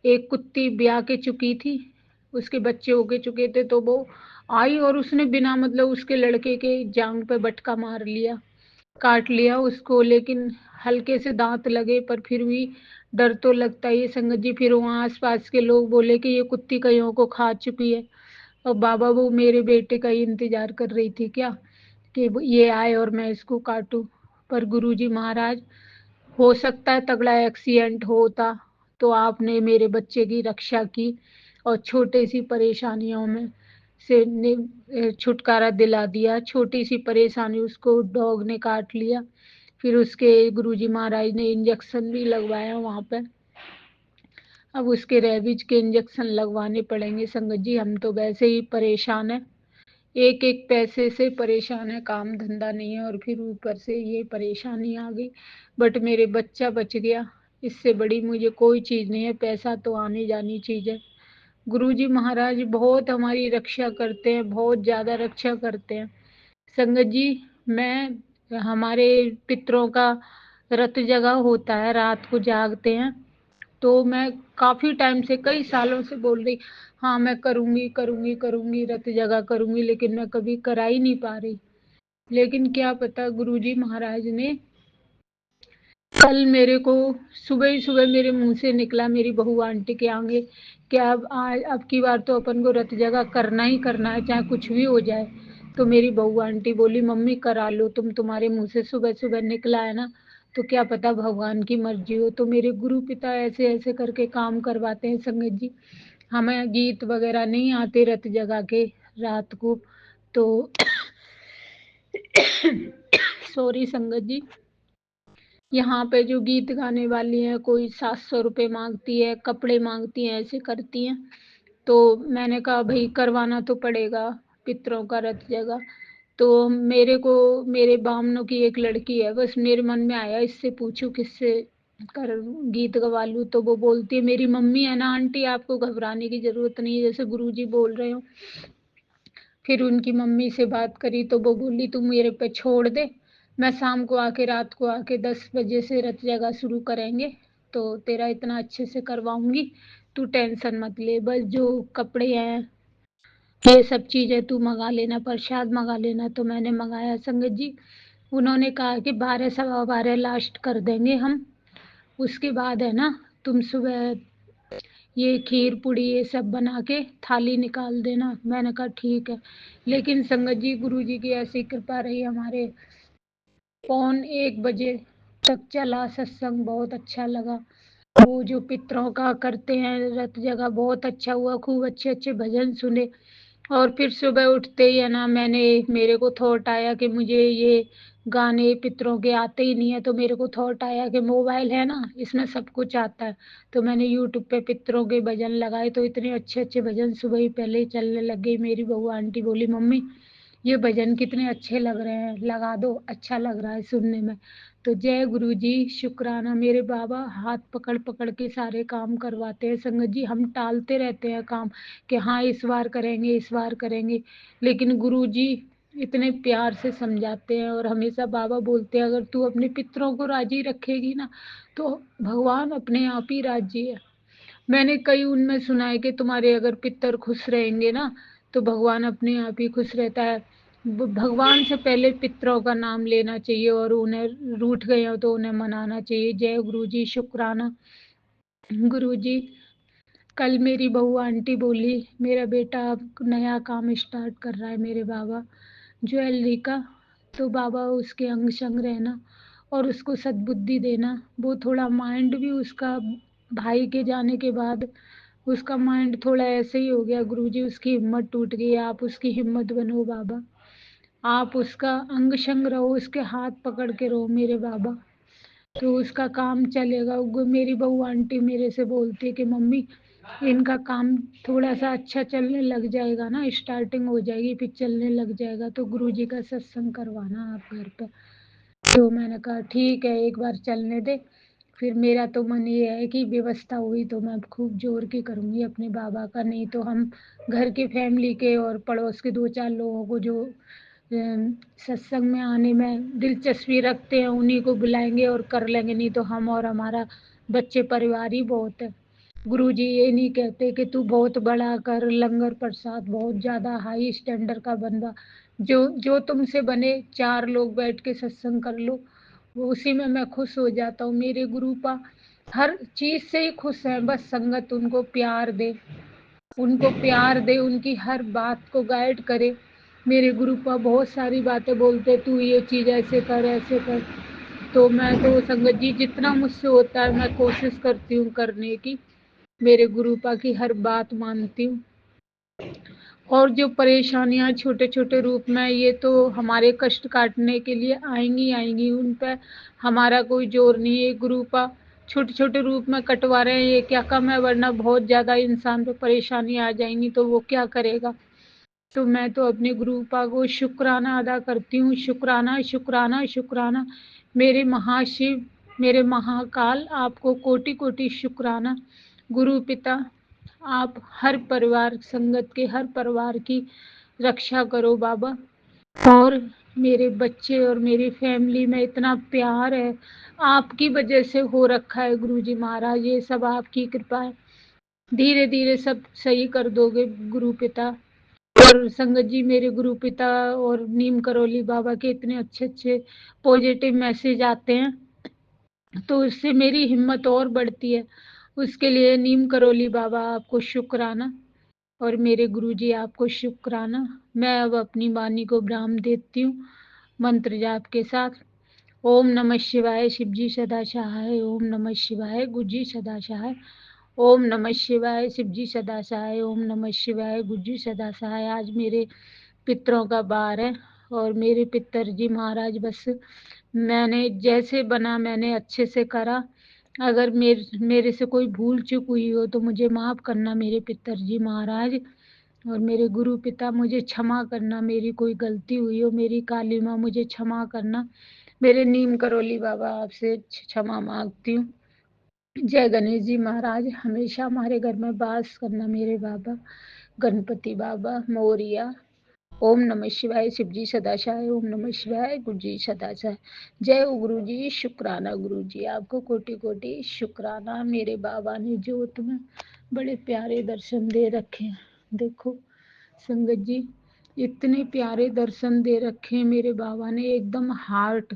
एक कुत्ती ब्याह के चुकी थी, उसके बच्चे हो के चुके थे, तो वो आई और उसने बिना मतलब उसके लड़के के जांग पे बटका मार लिया, काट लिया उसको। लेकिन हल्के से दांत लगे, पर फिर भी डर तो लगता ही है संगत जी। फिर वहाँ आसपास के लोग बोले कि ये कुत्ती कईयों को खा चुकी है। और बाबा वो मेरे बेटे का ही इंतजार कर रही थी क्या, कि ये आए और मैं इसको काटूं। पर गुरुजी महाराज, हो सकता है तगड़ा एक्सीडेंट होता, तो आपने मेरे बच्चे की रक्षा की और छोटे सी परेशानियों में से छुटकारा दिला दिया। छोटी सी परेशानी, उसको डॉग ने काट लिया। फिर उसके गुरुजी महाराज ने इंजेक्शन भी लगवाया वहां पे। अब उसके रेबीज के इंजेक्शन लगवाने पड़ेंगे संगत जी। हम तो वैसे ही परेशान है, एक एक पैसे से परेशान है, काम धंधा नहीं है और फिर ऊपर से ये परेशानी आ गई। बट मेरे बच्चा बच गया, इससे बड़ी मुझे कोई चीज़ नहीं है। पैसा तो आनी जानी चीज़ है। गुरुजी महाराज बहुत हमारी रक्षा करते हैं, बहुत ज़्यादा रक्षा करते हैं संगत जी। मैं हमारे पितरों का रत जगह होता है, रात को जागते हैं, तो मैं काफ़ी टाइम से, कई सालों से बोल रही, हाँ मैं करूँगी करूँगी करूँगी, रत जगह करूँगी, लेकिन मैं कभी करा ही नहीं पा रही। लेकिन क्या पता गुरुजी महाराज ने कल मेरे को सुबह ही सुबह मेरे मुंह से निकला मेरी बहू आंटी के आगे कि अब की बार तो अपन को रत जगह करना ही करना है, चाहे कुछ भी हो जाए। तो मेरी बहू आंटी बोली, मम्मी करा लो, तुम्हारे मुंह से सुबह सुबह निकला है ना, तो क्या पता भगवान की मर्जी हो। तो मेरे गुरु पिता ऐसे ऐसे करके काम करवाते हैं संगत जी। हमें गीत वगैरह नहीं आते रत जगह के रात को, तो सॉरी संगत जी। यहाँ पे जो गीत गाने वाली है, कोई 700 रुपये मांगती है, कपड़े मांगती है, ऐसे करती हैं। तो मैंने कहा भाई करवाना तो पड़ेगा पितरों का रत जगह। तो मेरे को, मेरे बामनों की एक लड़की है, बस मेरे मन में आया इससे पूछूं किससे कर गीत गवा लूं। तो वो बोलती है मेरी मम्मी है ना आंटी, आपको घबराने की जरूरत नहीं है, जैसे गुरुजी बोल रहे हो। फिर उनकी मम्मी से बात करी तो वो बोली तू मेरे पे छोड़ दे, मैं शाम को आके, रात को आके 10 बजे से रत जगह शुरू करेंगे, तो तेरा इतना अच्छे से करवाऊंगी, तू टेंशन मत ले। बस जो कपड़े हैं ये सब चीजें तू मंगा लेना, प्रसाद मंगा लेना। तो मैंने मंगाया संगत जी। उन्होंने कहा कि 12 सवा 12 लास्ट कर देंगे हम, उसके बाद है ना तुम सुबह ये खीर पूड़ी ये सब बना के थाली निकाल देना। मैंने कहा ठीक है। लेकिन संगत जी गुरुजी की ऐसी कृपा रही, हमारे 12:45 बजे तक चला सत्संग, बहुत अच्छा लगा। वो जो पितरों का करते हैं रत जगह, बहुत अच्छा हुआ, खूब अच्छे अच्छे भजन सुने। और फिर सुबह उठते ही है ना, मेरे को थॉट आया कि मुझे ये गाने पितरों के आते ही नहीं है, तो मेरे को थॉट आया कि मोबाइल है ना, इसमें सब कुछ आता है। तो मैंने यूट्यूब पे पितरों के भजन लगाए, तो इतने अच्छे अच्छे भजन सुबह ही पहले ही चलने लग गई। मेरी बहू आंटी बोली मम्मी ये भजन कितने अच्छे लग रहे हैं, लगा दो, अच्छा लग रहा है सुनने में। तो जय गुरु जी, शुक्राना। मेरे बाबा हाथ पकड़ पकड़ के सारे काम करवाते हैं संगत जी। हम टालते रहते हैं काम कि हाँ इस बार करेंगे, इस बार करेंगे, लेकिन गुरु जी इतने प्यार से समझाते हैं। और हमेशा बाबा बोलते हैं अगर तू अपने पितरों को राजी रखेगी ना, तो भगवान अपने आप ही राजी है। मैंने कई उनमें सुना है कि तुम्हारे अगर पितर खुश रहेंगे ना, तो भगवान अपने आप ही खुश रहता है। भगवान से पहले पितरों का नाम लेना चाहिए, और उन्हें रूठ गए हो तो उन्हें मनाना चाहिए। जय गुरु जी, शुक्राना। गुरु जी कल मेरी बहू आंटी बोली मेरा बेटा अब नया काम स्टार्ट कर रहा है मेरे बाबा, ज्वेलरी का। तो बाबा उसके अंग संग रहना और उसको सद्बुद्धि देना। वो थोड़ा माइंड भी उसका, भाई के जाने के बाद उसका माइंड थोड़ा ऐसे ही हो गया गुरुजी, उसकी हिम्मत टूट गई। आप उसकी हिम्मत बनो बाबा, आप उसका अंग संग रहो, उसके हाथ पकड़ के रहो मेरे बाबा, तो उसका काम चलेगा। मेरी बहू आंटी मेरे से बोलती है कि मम्मी इनका काम थोड़ा सा अच्छा चलने लग जाएगा ना, स्टार्टिंग हो जाएगी फिर चलने लग जाएगा, तो गुरुजी का सत्संग करवाना आप घर पर। तो मैंने कहा ठीक है एक बार चलने दे। फिर मेरा तो मन ये है कि व्यवस्था हुई तो मैं खूब जोर की करूँगी अपने बाबा का, नहीं तो हम घर की फैमिली के और पड़ोस के 2-4 लोगों को जो सत्संग में आने में दिलचस्पी रखते हैं उन्हीं को बुलाएंगे और कर लेंगे, नहीं तो हम और हमारा बच्चे परिवार ही बहुत है। गुरुजी ये नहीं कहते कि तू बहुत बड़ा कर, लंगर प्रसाद बहुत ज़्यादा हाई स्टैंडर्ड का बनवा, जो जो तुमसे बने 4 लोग बैठ के सत्संग कर लो, वो उसी में मैं खुश हो जाता हूँ। मेरे गुरु पा हर चीज़ से ही खुश हैं, बस संगत उनको प्यार दे, उनको प्यार दे, उनकी हर बात को गाइड करे। मेरे गुरु पा बहुत सारी बातें बोलते, तू ये चीज़ ऐसे कर, ऐसे कर। तो मैं तो संगत जी जितना मुझसे होता है मैं कोशिश करती हूँ करने की, मेरे गुरु पा की हर बात मानती हूँ। और जो परेशानियां छोटे छोटे रूप में, ये तो हमारे कष्ट काटने के लिए आएंगी आएंगी, उन पर हमारा कोई जोर नहीं है। गुरु पा छोटे छोटे रूप में कटवा रहे हैं, ये क्या कम है, वरना बहुत ज़्यादा इंसान पे परेशानी आ जाएंगी तो वो क्या करेगा। तो मैं तो अपने गुरु पा को शुक्राना अदा करती हूँ, शुक्राना शुक्राना शुक्राना। मेरे महाशिव, मेरे महाकाल, आपको कोटि कोटि शुक्राना। गुरु पिता, आप हर परिवार, संगत के हर परिवार की रक्षा करो बाबा। और मेरे बच्चे और मेरी फैमिली में इतना प्यार है, आपकी वजह से हो रखा है गुरुजी महाराज, ये सब आपकी कृपा है। धीरे धीरे सब सही कर दोगे गुरु पिता। और संगत जी, मेरे गुरु पिता और नीम करोली बाबा के इतने अच्छे अच्छे पॉजिटिव मैसेज आते हैं, तो इससे मेरी हिम्मत और बढ़ती है। उसके लिए नीम करोली बाबा आपको शुक्राना, और मेरे गुरुजी आपको शुक्राना। मैं अब अपनी वाणी को विराम देती हूँ मंत्र जाप के साथ। ओम नमः शिवाय, शिवजी सदा सहाय। ओम नमः शिवाय, गुरुजी सदा सहाय। ओम नमः शिवाय, शिवजी सदा सहाय। ओम नमः शिवाय, गुरुजी सदा सहाय। आज मेरे पितरों का बार है और मेरे पितर जी महाराज, बस मैंने जैसे बना मैंने अच्छे से करा। अगर मेरे से कोई भूल चूक हुई हो तो मुझे माफ़ करना मेरे पितर जी महाराज। और मेरे गुरु पिता, मुझे क्षमा करना, मेरी कोई गलती हुई हो, मेरी काली माँ मुझे क्षमा करना। मेरे नीम करोली बाबा, आपसे क्षमा मांगती हूँ। जय गणेश जी महाराज, हमेशा हमारे घर में वास करना मेरे बाबा। गणपति बाबा मोरिया। ओम नमः शिवाय, शिवजी सदाशाय। ओम नमः शिवाय, गुरु जी सदाशाय। जय हो गुरु जी, शुक्राना गुरु जी, आपको कोटि कोटि शुक्राना। मेरे बाबा ने ज्योत में बड़े प्यारे दर्शन दे रखे हैं। देखो संगत जी, इतने प्यारे दर्शन दे रखे हैं मेरे बाबा ने, एकदम हार्ट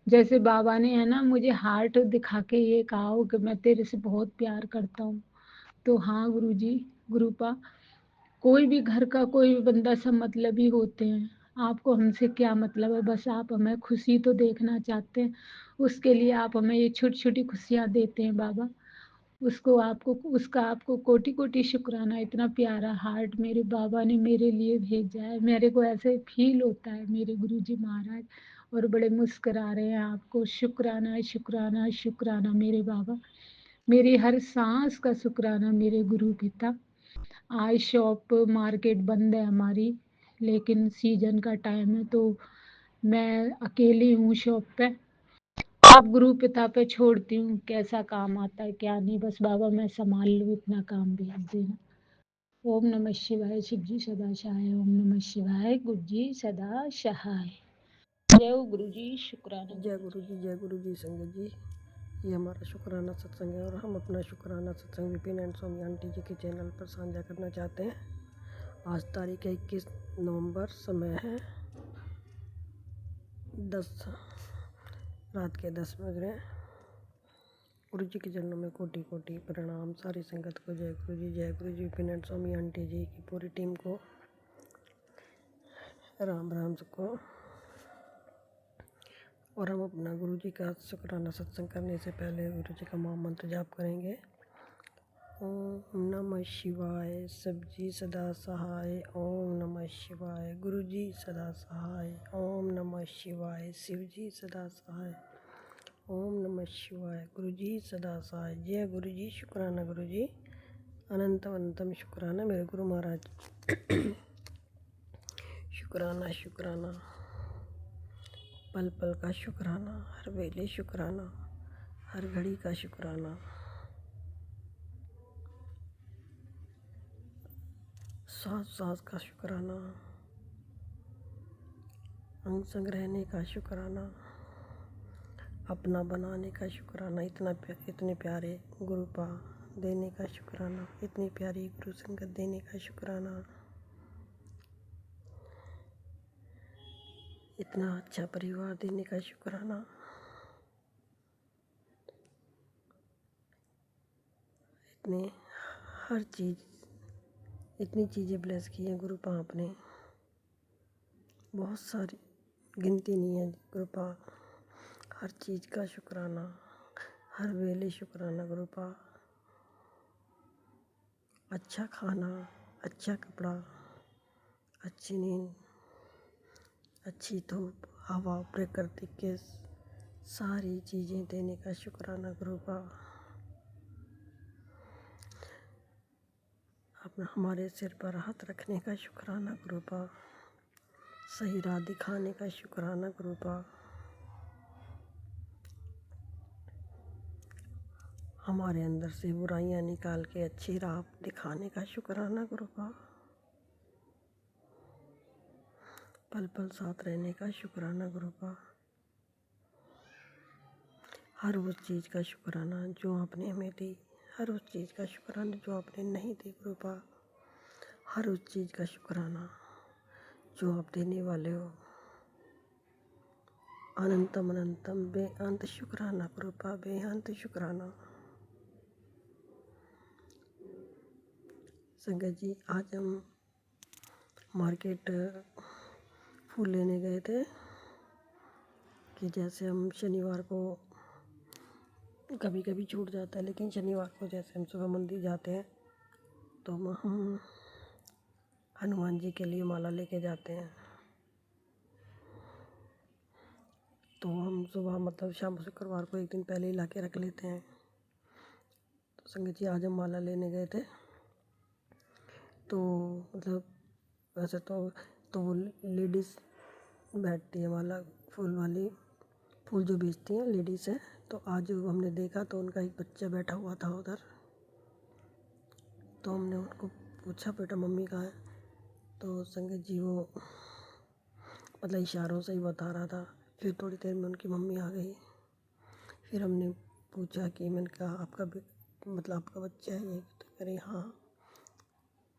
जैसे। बाबा ने है ना मुझे हार्ट दिखा के ये कहा हो कि मैं तेरे से बहुत प्यार करता हूँ। तो हाँ गुरु जी, गुरुपा, कोई भी घर का कोई भी बंदा सब मतलबी होते हैं। आपको हमसे क्या मतलब है, बस आप हमें खुशी तो देखना चाहते हैं, उसके लिए आप हमें ये छोटी छोटी खुशियाँ देते हैं बाबा। उसको आपको उसका आपको कोटि कोटि शुक्राना। इतना प्यारा हार्ट मेरे बाबा ने मेरे लिए भेजा है, मेरे को ऐसे फील होता है मेरे गुरुजी महाराज, और बड़े मुस्कुरा रहे हैं। आपको शुक्राना शुक्राना शुक्राना मेरे बाबा। मेरी हर सांस का शुक्राना मेरे गुरु पिता। आज शॉप मार्केट बंद है हमारी, लेकिन सीजन का टाइम है तो मैं अकेली हूँ शॉप पे। आप गुरु पिता पे छोड़ती हूँ, कैसा काम आता है क्या नहीं, बस बाबा मैं संभाल लूँ, इतना काम भेज देना। ओम नमः शिवाय, शिव जी सदा सहाय। ओम नमः शिवाय, गुरु जी सदा सहाय। जय हो गुरु जी, शुक्राना। जय गुरु जी, जय गुरु जी। संगत जी, ये हमारा शुक्राना सत्संग है और हम अपना शुक्राना सत्संग विपिन एंड सोमी आंटी जी के चैनल पर साझा करना चाहते हैं। आज तारीख है 21 नवंबर, समय है 10 रात के 10 बज रहे हैं। गुरु जी के चरणों में कोटि कोटि प्रणाम। सारी संगत को जय गुरु जी, जय गुरु जी। विपिन एंड सोमी आंटी जी की पूरी टीम को राम राम सबको। और हम अपना गुरु जी का शुक्राना सत्संग करने से पहले गुरु जी का महामंत्र जाप करेंगे। ओम नमः शिवाय, शिवजी सदा सहाय। ओम नमः शिवाय, गुरु जी सदा सहाय। ओम नमः शिवाय, शिवजी सदा सहाय। ओम नमः शिवाय, गुरु जी सदा सहाय। जय गुरु जी, शुक्राना गुरु जी, अनंतम अनंतम शुक्राना मेरे गुरु महाराज। शुक्राना शुक्राना, पल पल का शुक्राना, हर वेले शुक्राना, हर घड़ी का शुक्राना, सांस सांस का शुक्राना, अंग संग रहने का शुक्राना, अपना बनाने का शुक्राना, इतने प्यारे गुरु पा देने का शुक्राना, इतनी प्यारी गुरु संगत देने का शुक्राना, इतना अच्छा परिवार देने का शुक्राना, इतने हर चीज़, इतनी चीज़ें ब्लेस की हैं गुरु पा आपने, बहुत सारी गिनती नहीं है गुरु पा। हर चीज़ का शुक्राना, हर वेले शुक्राना गुरु पा। अच्छा खाना, अच्छा कपड़ा, अच्छी नींद, अच्छी धूप, हवा, प्रकृति के सारी चीज़ें देने का शुक्राना गुरु पा। अपना हमारे सिर पर हाथ रखने का शुक्राना गुरु पा। सही राह दिखाने का शुक्राना गुरु पा। हमारे अंदर से बुराइयां निकाल के अच्छी राह दिखाने का शुक्राना गुरु पा। पल पल साथ रहने का शुक्राना गुरु पा। हर उस चीज़ का शुक्राना जो आपने हमें दी, हर उस चीज़ का शुक्राना जो आपने नहीं दी गुरु पा। हर उस चीज़ का शुक्राना जो आप देने वाले हो। अनंतम अनंतम बेअंत शुक्राना गुरु पा, बेअंत शुक्राना। संगत जी, आज हम मार्केट फूल लेने गए थे कि जैसे हम शनिवार को कभी कभी छूट जाता है, लेकिन शनिवार को जैसे हम सुबह मंदिर जाते हैं तो हम हनुमान जी के लिए माला लेके जाते हैं। तो हम सुबह मतलब शाम शुक्रवार को एक दिन पहले ही ला के रख लेते हैं। तो संगत जी, आज हम माला लेने गए थे तो मतलब वैसे तो वो लेडीज़ बैठती है, माला फूल वाली, फूल जो बेचती हैं लेडीज़ है। तो आज हमने देखा तो उनका एक बच्चा बैठा हुआ था उधर। तो हमने उनको पूछा, बेटा मम्मी कहाँ है? तो संगत जी वो मतलब इशारों से ही बता रहा था। फिर थोड़ी देर में उनकी मम्मी आ गई। फिर हमने पूछा कि मैंने कहा आपका मतलब आपका बच्चा है ये? तो कह रही हाँ।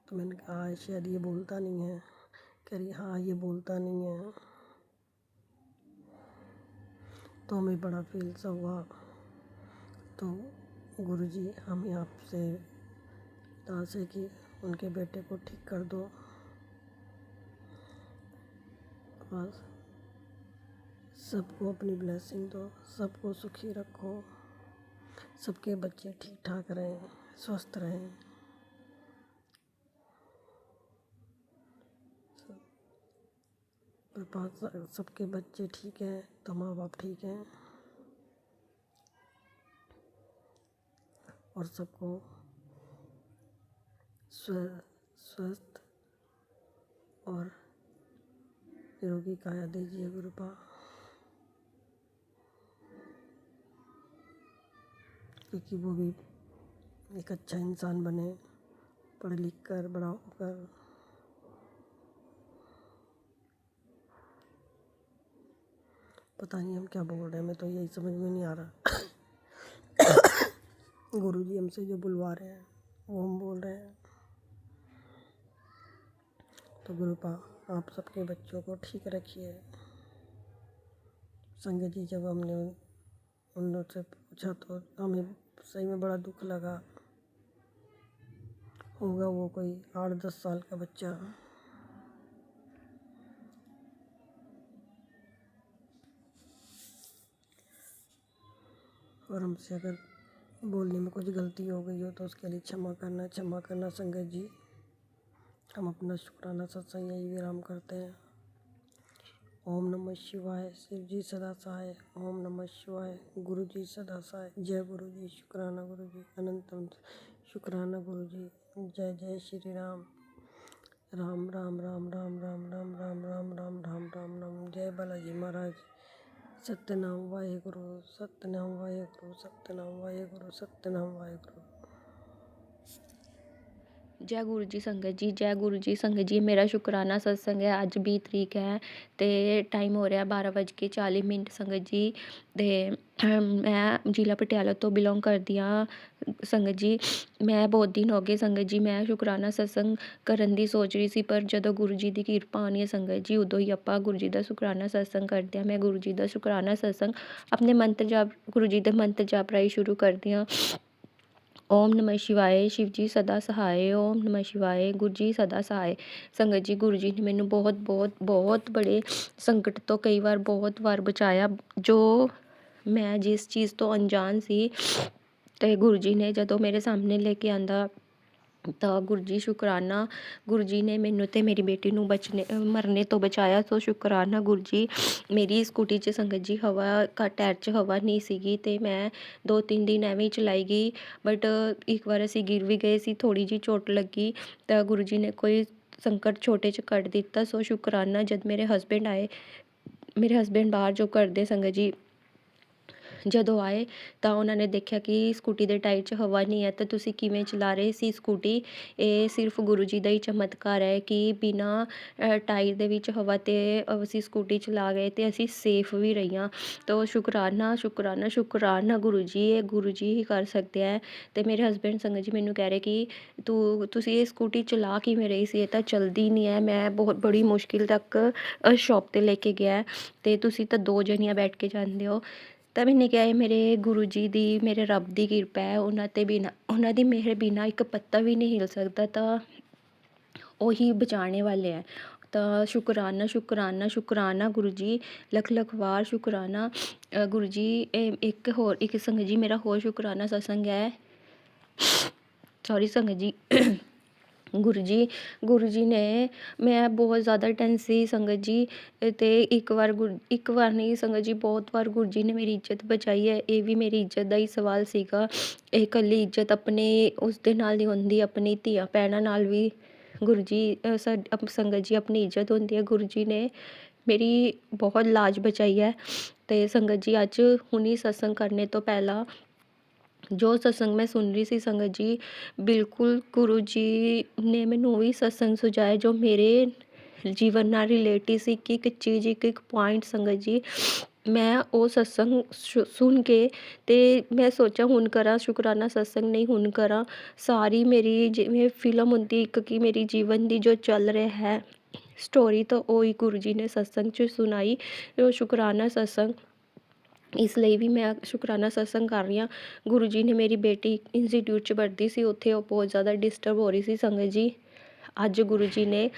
तो मैंने कहा शायद ये बोलता नहीं है। कह रही हाँ ये बोलता नहीं है। तो हमें बड़ा फील सा हुआ। तो गुरुजी, हमें आपसे अरदास है कि उनके बेटे को ठीक कर दो। बस सबको अपनी ब्लेसिंग दो, सबको सुखी रखो, सबके बच्चे ठीक ठाक रहें, स्वस्थ रहें। सबके बच्चे ठीक हैं तो माँ बाप ठीक हैं। और सबको स्वस्थ और निरोगी काया दीजिए गुरु पा। क्योंकि वो भी एक अच्छा इंसान बने, पढ़ लिख कर बड़ा होकर। पता नहीं हम क्या बोल रहे हैं, मैं तो यही समझ में नहीं आ रहा। गुरुजी हमसे जो बुलवा रहे हैं वो हम बोल रहे हैं। तो गुरु पा, आप सबके बच्चों को ठीक रखिए। संगत जी, जब हमने उन लोग से पूछा तो हमें सही में बड़ा दुख लगा। होगा वो कोई 8-10 साल का बच्चा। और हमसे अगर बोलने में कुछ गलती हो गई हो तो उसके लिए क्षमा करना संगत जी। हम अपना शुक्राना सत्संग यही विराम करते हैं। ओम नमः शिवाय। शिव जी सदा सहाय। ओम नमः शिवाय। गुरु जी सदा सहाय। जय गुरु जी। शुक्राना गुरु जी। अनंतम शुक्राना गुरु जी। जय जय श्री राम। राम राम राम राम राम राम राम राम राम राम राम राम। जय बालाजी महाराज। सतनाम वाहेगुरु, सतनाम वाहेगुरु, सतनाम वाहेगुरु, सतनाम वाहेगुरु। जय गुरु जी संगत जी, जय गुरु जी संगत जी। मेरा शुकराना सत्संग है, अज 20 तरीक है तो टाइम हो रहा 12:40 संगत जी। तो मैं जिला पटियाला तो बिलोंग करती हाँ संगत जी। मैं बहुत दिन हो गए संगत जी, मैं शुकराना सत्संग करन दी सोच रही सी, पर जदों गुरु जी की किरपा आनी है संगत जी, उदों ही आपां गुरु जी का शुकराना सत्संग करते हैं। मैं गुरु जी का शुकराना सत्संग अपने मंत्र जाप, गुरु जी के मंत्र जाप राही शुरू करती हाँ। ओम नमः शिवाय, शिव जी सदा सहाय। ओम नमः शिवाय, गुरु जी सदा सहाय। संगत जी, गुरु जी ने मैनू बहुत बहुत बहुत बड़े संकट तो कई बार बहुत बार बचाया, जो मैं जिस चीज़ तो अनजान सी, ते गुरु जी ने जदों मेरे सामने लेके आंदा ਤਾਂ गुरु जी शुकराना, गुरु जी ने मैनू ते मेरी बेटी नू मरने तो बचाया। तो शुकराना गुरु जी। मेरी स्कूटी च संगत जी हवा टायर च हवा नहीं सीगी, ते मैं 2-3 दिन एवें ही चलाई गई, बट एक बार असीं गिर भी गए सी, थोड़ी जी चोट लगी, तो गुरु जी ने कोई संकट छोटे च कट दिता। सो शुकराना। जद मेरे हसबैंड आए, मेरे हसबैंड बाहर जो करदे संगत जी, ਜਦੋਂ ਆਏ ਤਾਂ ਉਹਨਾਂ ਨੇ ਦੇਖਿਆ ਕਿ ਸਕੂਟੀ ਦੇ ਟਾਇਰ 'ਚ ਹਵਾ ਨਹੀਂ ਹੈ, ਤਾਂ ਤੁਸੀਂ ਕਿਵੇਂ ਚਲਾ ਰਹੇ ਸੀ ਸਕੂਟੀ। ਇਹ ਸਿਰਫ ਗੁਰੂ ਜੀ ਦਾ ਹੀ ਚਮਤਕਾਰ ਹੈ ਕਿ ਬਿਨਾਂ ਟਾਇਰ ਦੇ ਵਿੱਚ ਹਵਾ 'ਤੇ ਅਸੀਂ ਸਕੂਟੀ ਚਲਾ ਗਏ ਅਤੇ ਅਸੀਂ ਸੇਫ ਵੀ ਰਹੀਆਂ। ਤਾਂ ਸ਼ੁਕਰਾਨਾ ਸ਼ੁਕਰਾਨਾ ਸ਼ੁਕਰਾਨਾ ਗੁਰੂ ਜੀ, ਇਹ ਗੁਰੂ ਜੀ ਹੀ ਕਰ ਸਕਦੇ ਹੈ। ਅਤੇ ਮੇਰੇ ਹਸਬੈਂਡ ਸੰਗਤ ਜੀ ਮੈਨੂੰ ਕਹਿ ਰਹੇ ਕਿ ਤੁਸੀਂ ਇਹ ਸਕੂਟੀ ਚਲਾ ਕਿਵੇਂ ਰਹੀ ਸੀ, ਇਹ ਤਾਂ ਚਲਦੀ ਨਹੀਂ ਹੈ। ਮੈਂ ਬਹੁਤ ਬੜੀ ਮੁਸ਼ਕਿਲ ਤੱਕ ਸ਼ੌਪ 'ਤੇ ਲੈ ਕੇ ਗਿਆ, ਅਤੇ ਤੁਸੀਂ ਤਾਂ 2 ਜਣੀਆਂ ਬੈਠ ਕੇ ਜਾਂਦੇ ਹੋ। ਤਾਂ ਮੈਨੇ ਕਿਹਾ ਇਹ ਮੇਰੇ ਗੁਰੂ ਜੀ ਦੀ, ਮੇਰੇ ਰੱਬ ਦੀ ਕਿਰਪਾ ਹੈ। ਉਹਨਾਂ 'ਤੇ ਬਿਨਾਂ, ਉਹਨਾਂ ਦੀ ਮਿਹਰ ਬਿਨਾਂ ਇੱਕ ਪੱਤਾ ਵੀ ਨਹੀਂ ਹਿਲ ਸਕਦਾ, ਤਾਂ ਉਹੀ ਬਚਾਉਣੇ ਵਾਲੇ ਹੈ। ਤਾਂ ਸ਼ੁਕਰਾਨਾ ਸ਼ੁਕਰਾਨਾ ਸ਼ੁਕਰਾਨਾ ਗੁਰੂ ਜੀ, ਲੱਖ ਲੱਖ ਵਾਰ ਸ਼ੁਕਰਾਨਾ ਗੁਰੂ ਜੀ। ਇਹ ਇੱਕ ਸੰਗਤ ਜੀ ਮੇਰਾ ਹੋਰ ਸ਼ੁਕਰਾਨਾ ਸਤਸੰਗ ਹੈ, ਸੌਰੀ ਸੰਗਤ ਜੀ। ਗੁਰੂ ਜੀ ਨੇ, ਮੈਂ ਬਹੁਤ ਜ਼ਿਆਦਾ ਟੈਂਸ ਸੀ ਸੰਗਤ ਜੀ, ਅਤੇ ਇੱਕ ਵਾਰ ਨਹੀਂ ਸੰਗਤ ਜੀ, ਬਹੁਤ ਵਾਰ ਗੁਰੂ ਜੀ ਨੇ ਮੇਰੀ ਇੱਜ਼ਤ ਬਚਾਈ ਹੈ। ਇਹ ਵੀ ਮੇਰੀ ਇੱਜ਼ਤ ਦਾ ਹੀ ਸਵਾਲ ਸੀਗਾ। ਇਹ ਇਕੱਲੀ ਇੱਜ਼ਤ ਆਪਣੇ ਉਸਦੇ ਨਾਲ ਨਹੀਂ ਹੁੰਦੀ, ਆਪਣੀ ਧੀਆਂ ਭੈਣਾਂ ਨਾਲ ਵੀ ਗੁਰੂ ਜੀ ਸੰਗਤ ਜੀ ਆਪਣੀ ਇੱਜ਼ਤ ਹੁੰਦੀ ਹੈ। ਗੁਰੂ ਜੀ ਨੇ ਮੇਰੀ ਬਹੁਤ ਲਾਜ ਬਚਾਈ ਹੈ। ਅਤੇ ਸੰਗਤ ਜੀ ਅੱਜ ਹੁਣੀ ਸਤਸੰਗ ਕਰਨੇ ਤੋਂ ਪਹਿਲਾਂ ਜੋ ਸਤਸੰਗ ਮੈਂ ਸੁਣ ਰਹੀ ਸੀ ਸੰਗਤ ਜੀ, ਬਿਲਕੁਲ ਗੁਰੂ ਜੀ ਨੇ ਮੈਨੂੰ ਵੀ ਸਤਸੰਗ ਸੁਝਾਇਆ ਜੋ ਮੇਰੇ ਜੀਵਨ ਨਾਲ ਰਿਲੇਟਿਡ ਸੀ। ਇੱਕ ਚੀਜ਼, ਇੱਕ ਪੁਆਇੰਟ ਸੰਗਤ ਜੀ, ਮੈਂ ਉਹ ਸਤਸੰਗ ਸੁਣ ਕੇ ਅਤੇ ਮੈਂ ਸੋਚਿਆ ਹੁਣ ਕਰਾਂ ਸ਼ੁਕਰਾਨਾ ਸਤਸੰਗ, ਨਹੀਂ ਹੁਣ ਕਰਾਂ। ਸਾਰੀ ਮੇਰੀ ਜਿਵੇਂ ਫਿਲਮ ਹੁੰਦੀ ਇੱਕ, ਕਿ ਮੇਰੀ ਜੀਵਨ ਦੀ ਜੋ ਚੱਲ ਰਿਹਾ ਹੈ ਸਟੋਰੀ, ਤਾਂ ਉਹੀ ਗੁਰੂ ਜੀ ਨੇ ਸਤਸੰਗ 'ਚ ਸੁਣਾਈ। ਉਹ ਸ਼ੁਕਰਾਨਾ ਸਤਸੰਗ, ਇਸ ਲਈ ਵੀ ਮੈਂ ਸ਼ੁਕਰਾਨਾ ਸਤਸੰਗ ਕਰ ਰਹੀ ਹਾਂ। ਗੁਰੂ ਜੀ ਨੇ, ਮੇਰੀ ਬੇਟੀ ਇੰਸਟੀਟਿਊਟ 'ਚ ਪੜ੍ਹਦੀ ਸੀ, ਉੱਥੇ ਉਹ ਬਹੁਤ ਜ਼ਿਆਦਾ ਡਿਸਟਰਬ ਹੋ ਰਹੀ ਸੀ ਸੰਗਤ ਜੀ। ਅੱਜ ਗੁਰੂ ਜੀ ਨੇ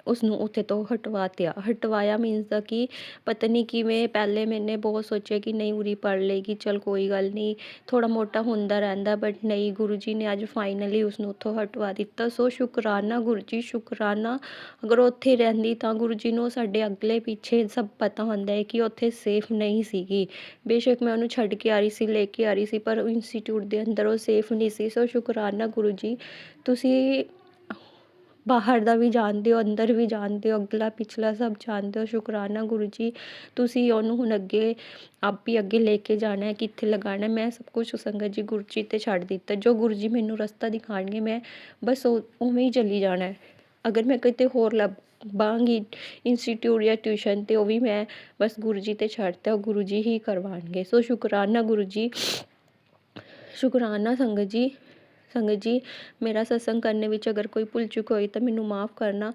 ਉਸਨੂੰ ਉੱਥੇ ਤੋਂ ਹਟਵਾਇਆ ਮੀਨਸ ਦਾ ਕਿ ਪਤਾ ਨਹੀਂ ਕਿਵੇਂ। ਪਹਿਲੇ ਮੈਨੇ ਬਹੁਤ ਸੋਚਿਆ ਕਿ ਨਹੀਂ ਉਰੀ ਪੜ੍ਹ ਲਏਗੀ, ਚਲ ਕੋਈ ਗੱਲ ਨਹੀਂ, ਥੋੜ੍ਹਾ ਮੋਟਾ ਹੁੰਦਾ ਰਹਿੰਦਾ, ਬਟ ਨਹੀਂ, ਗੁਰੂ ਜੀ ਨੇ ਅੱਜ ਫਾਈਨਲੀ ਉਸਨੂੰ ਉੱਥੋਂ ਹਟਵਾ ਦਿੱਤਾ। ਸੋ ਸ਼ੁਕਰਾਨਾ ਗੁਰੂ ਜੀ, ਸ਼ੁਕਰਾਨਾ। ਅਗਰ ਉੱਥੇ ਰਹਿੰਦੀ ਤਾਂ ਗੁਰੂ ਜੀ ਨੂੰ ਸਾਡੇ ਅਗਲੇ ਪਿੱਛੇ ਸਭ ਪਤਾ ਹੁੰਦਾ ਹੈ ਕਿ ਉੱਥੇ ਸੇਫ ਨਹੀਂ ਸੀਗੀ। ਬੇਸ਼ੱਕ ਮੈਂ ਉਹਨੂੰ ਛੱਡ ਕੇ ਆ ਰਹੀ ਸੀ, ਲੈ ਕੇ ਆ ਰਹੀ ਸੀ, ਪਰ ਇੰਸਟੀਟਿਊਟ ਦੇ ਅੰਦਰ ਉਹ ਸੇਫ ਨਹੀਂ ਸੀ। ਸੋ ਸ਼ੁਕਰਾਨਾ ਗੁਰੂ ਜੀ, ਤੁਸੀਂ ਬਾਹਰ ਦਾ ਵੀ ਜਾਣਦੇ ਹੋ, ਅੰਦਰ ਵੀ ਜਾਣਦੇ ਹੋ, ਅਗਲਾ ਪਿਛਲਾ ਸਭ ਜਾਣਦੇ ਹੋ। ਸ਼ੁਕਰਾਨਾ ਗੁਰੂ ਜੀ, ਤੁਸੀਂ ਉਹਨੂੰ ਹੁਣ ਅੱਗੇ ਆਪ ਹੀ ਅੱਗੇ ਲੈ ਕੇ ਜਾਣਾ ਹੈ, ਕਿੱਥੇ ਲਗਾਉਣਾ। ਮੈਂ ਸਭ ਕੁਛ ਸੰਗਤ ਜੀ ਗੁਰੂ ਜੀ 'ਤੇ ਛੱਡ ਦਿੱਤਾ। ਜੋ ਗੁਰੂ ਜੀ ਮੈਨੂੰ ਰਸਤਾ ਦਿਖਾਉਣਗੇ, ਮੈਂ ਬਸ ਉਵੇਂ ਹੀ ਚੱਲੀ ਜਾਣਾ। ਅਗਰ ਮੈਂ ਕਿਤੇ ਹੋਰ ਲੱਭਾਂਗੀ ਇੰਸਟੀਟਿਊਟ ਜਾਂ ਟਿਊਸ਼ਨ, ਅਤੇ ਉਹ ਵੀ ਮੈਂ ਬਸ ਗੁਰੂ ਜੀ 'ਤੇ ਛੱਡਤਾ, ਉਹ ਗੁਰੂ ਜੀ ਹੀ ਕਰਵਾਉਣਗੇ। ਸੋ ਸ਼ੁਕਰਾਨਾ ਗੁਰੂ ਜੀ, ਸ਼ੁਕਰਾਨਾ ਸੰਗਤ ਜੀ। ਸੰਗਤ ਜੀ, ਮੇਰਾ ਸਤਸੰਗ ਕਰਨੇ ਵਿੱਚ ਅਗਰ ਕੋਈ ਭੁੱਲ ਚੁੱਕ ਹੋਈ ਤਾਂ ਮੈਨੂੰ ਮਾफ़ ਕਰਨਾ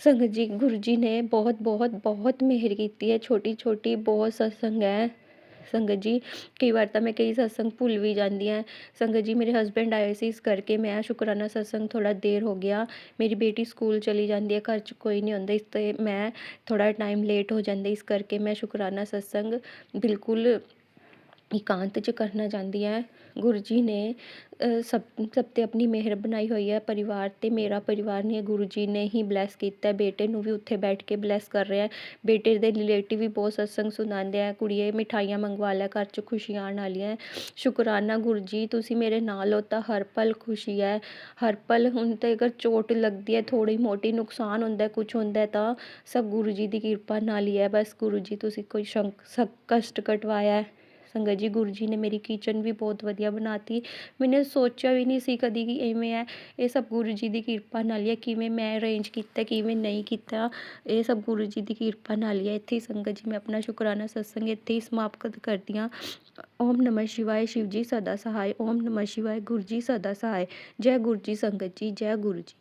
ਸੰਗਤ ਜੀ। ਗੁਰੂ ਜੀ ਨੇ ਬਹੁਤ ਬਹੁਤ ਬਹੁਤ ਮਿਹਰ ਕੀਤੀ ਹੈ। ਛੋਟੀ ਛੋਟੀ ਬਹੁਤ ਸਤਸੰਗ ਹੈ ਸੰਗਤ ਜੀ। ਕਈ ਵਾਰ ਤਾਂ ਮੈਂ ਕਈ ਸਤਸੰਗ ਭੁੱਲ ਵੀ ਜਾਂਦੀ ਹਾਂ ਸੰਗਤ ਜੀ। ਮੇਰੇ ਹਸਬੈਂਡ ਆਏ ਸੀ, ਇਸ ਕਰਕੇ ਮੈਂ ਸ਼ੁਕਰਾਨਾ ਸਤਸੰਗ ਥੋੜ੍ਹਾ ਦੇਰ ਹੋ ਗਿਆ। ਮੇਰੀ ਬੇਟੀ ਸਕੂਲ ਚਲੀ ਜਾਂਦੀ ਹੈ, ਘਰ 'ਚ ਕੋਈ ਨਹੀਂ ਹੁੰਦਾ, ਇਸ 'ਤੇ ਮੈਂ ਥੋੜ੍ਹਾ ਟਾਈਮ ਲੇਟ ਹੋ ਜਾਂਦਾ, ਇਸ ਕਰਕੇ ਮੈਂ ਸ਼ੁਕਰਾਨਾ ਸਤਸੰਗ ਬਿਲਕੁਲ ਇਕਾਂਤ 'ਚ ਕਰਨਾ ਚਾਹੁੰਦੀ ਹਾਂ। ਗੁਰੂ ਜੀ ਨੇ ਸਭ ਤੇ ਆਪਣੀ ਮਿਹਰ ਬਣਾਈ ਹੋਈ ਹੈ। ਪਰਿਵਾਰ ਤੇ ਮੇਰਾ ਪਰਿਵਾਰ ਨਹੀਂ, ਗੁਰੂ ਜੀ ਨੇ ਹੀ ਬਲੈਸ ਕੀਤਾ। ਬੇਟੇ ਨੂੰ ਵੀ ਉੱਥੇ ਬੈਠ ਕੇ ਬਲੈਸ ਕਰ ਰਿਹਾ। ਬੇਟੇ ਦੇ ਰਿਲੇਟਿਵ ਵੀ ਬਹੁਤ ਸਤਸੰਗ ਸੁਣਾਉਂਦੇ ਆ, ਕੁੜੀਏ ਮਿਠਾਈਆਂ ਮੰਗਵਾ ਲਿਆ, ਘਰ 'ਚ ਖੁਸ਼ੀਆਂ ਆਉਣ ਵਾਲੀਆਂ। ਸ਼ੁਕਰਾਨਾ ਗੁਰੂ ਜੀ, ਤੁਸੀਂ ਮੇਰੇ ਨਾਲ ਹੋ ਤਾਂ ਹਰ ਪਲ ਖੁਸ਼ੀ ਹੈ, ਹਰ ਪਲ। ਹੁਣ ਤਾਂ ਅਗਰ ਚੋਟ ਲੱਗਦੀ ਹੈ, ਥੋੜ੍ਹੀ ਮੋਟੀ ਨੁਕਸਾਨ ਹੁੰਦਾ, ਕੁਛ ਹੁੰਦਾ, ਤਾਂ ਸਭ ਗੁਰੂ ਜੀ ਦੀ ਕਿਰਪਾ ਨਾਲ ਹੀ ਹੈ। ਬਸ ਗੁਰੂ ਜੀ ਤੁਸੀਂ ਕੋਈ ਸਭ ਕਸ਼ਟ ਕਟਵਾਇਆ। ਸੰਗਤ ਜੀ, ਗੁਰੂ ਜੀ ਨੇ ਮੇਰੀ ਕਿਚਨ ਵੀ ਬਹੁਤ ਵਧੀਆ ਬਣਾਤੀ। ਮੈਨੇ ਸੋਚਿਆ ਵੀ ਨਹੀਂ ਸੀ ਕਦੀ ਕਿ ਇਵੇਂ ਹੈ। ਇਹ ਸਭ ਗੁਰੂ ਜੀ ਦੀ ਕਿਰਪਾ ਨਾਲ ਹੀ ਹੈ। ਕਿਵੇਂ ਮੈਂ ਅਰੇਂਜ ਕੀਤਾ, ਕਿਵੇਂ ਨਹੀਂ ਕੀਤਾ, ਇਹ ਸਭ ਗੁਰੂ ਜੀ ਦੀ ਕਿਰਪਾ ਨਾਲ ਹੀ ਹੈ। ਇੱਥੇ ਹੀ ਸੰਗਤ ਜੀ, ਮੈਂ ਆਪਣਾ ਸ਼ੁਕਰਾਨਾ ਸਤਸੰਗ ਇੱਥੇ ਹੀ ਸਮਾਪਤ ਕਰਦੀ ਹਾਂ। ਓਮ ਨਮः ਸ਼ਿਵਾਏ। शिव जी सदा सहाय। ओम नमः शिवाय। गुरु जी सदा सहाय। जय गुरु जी संगत जी, जय गुरु जी।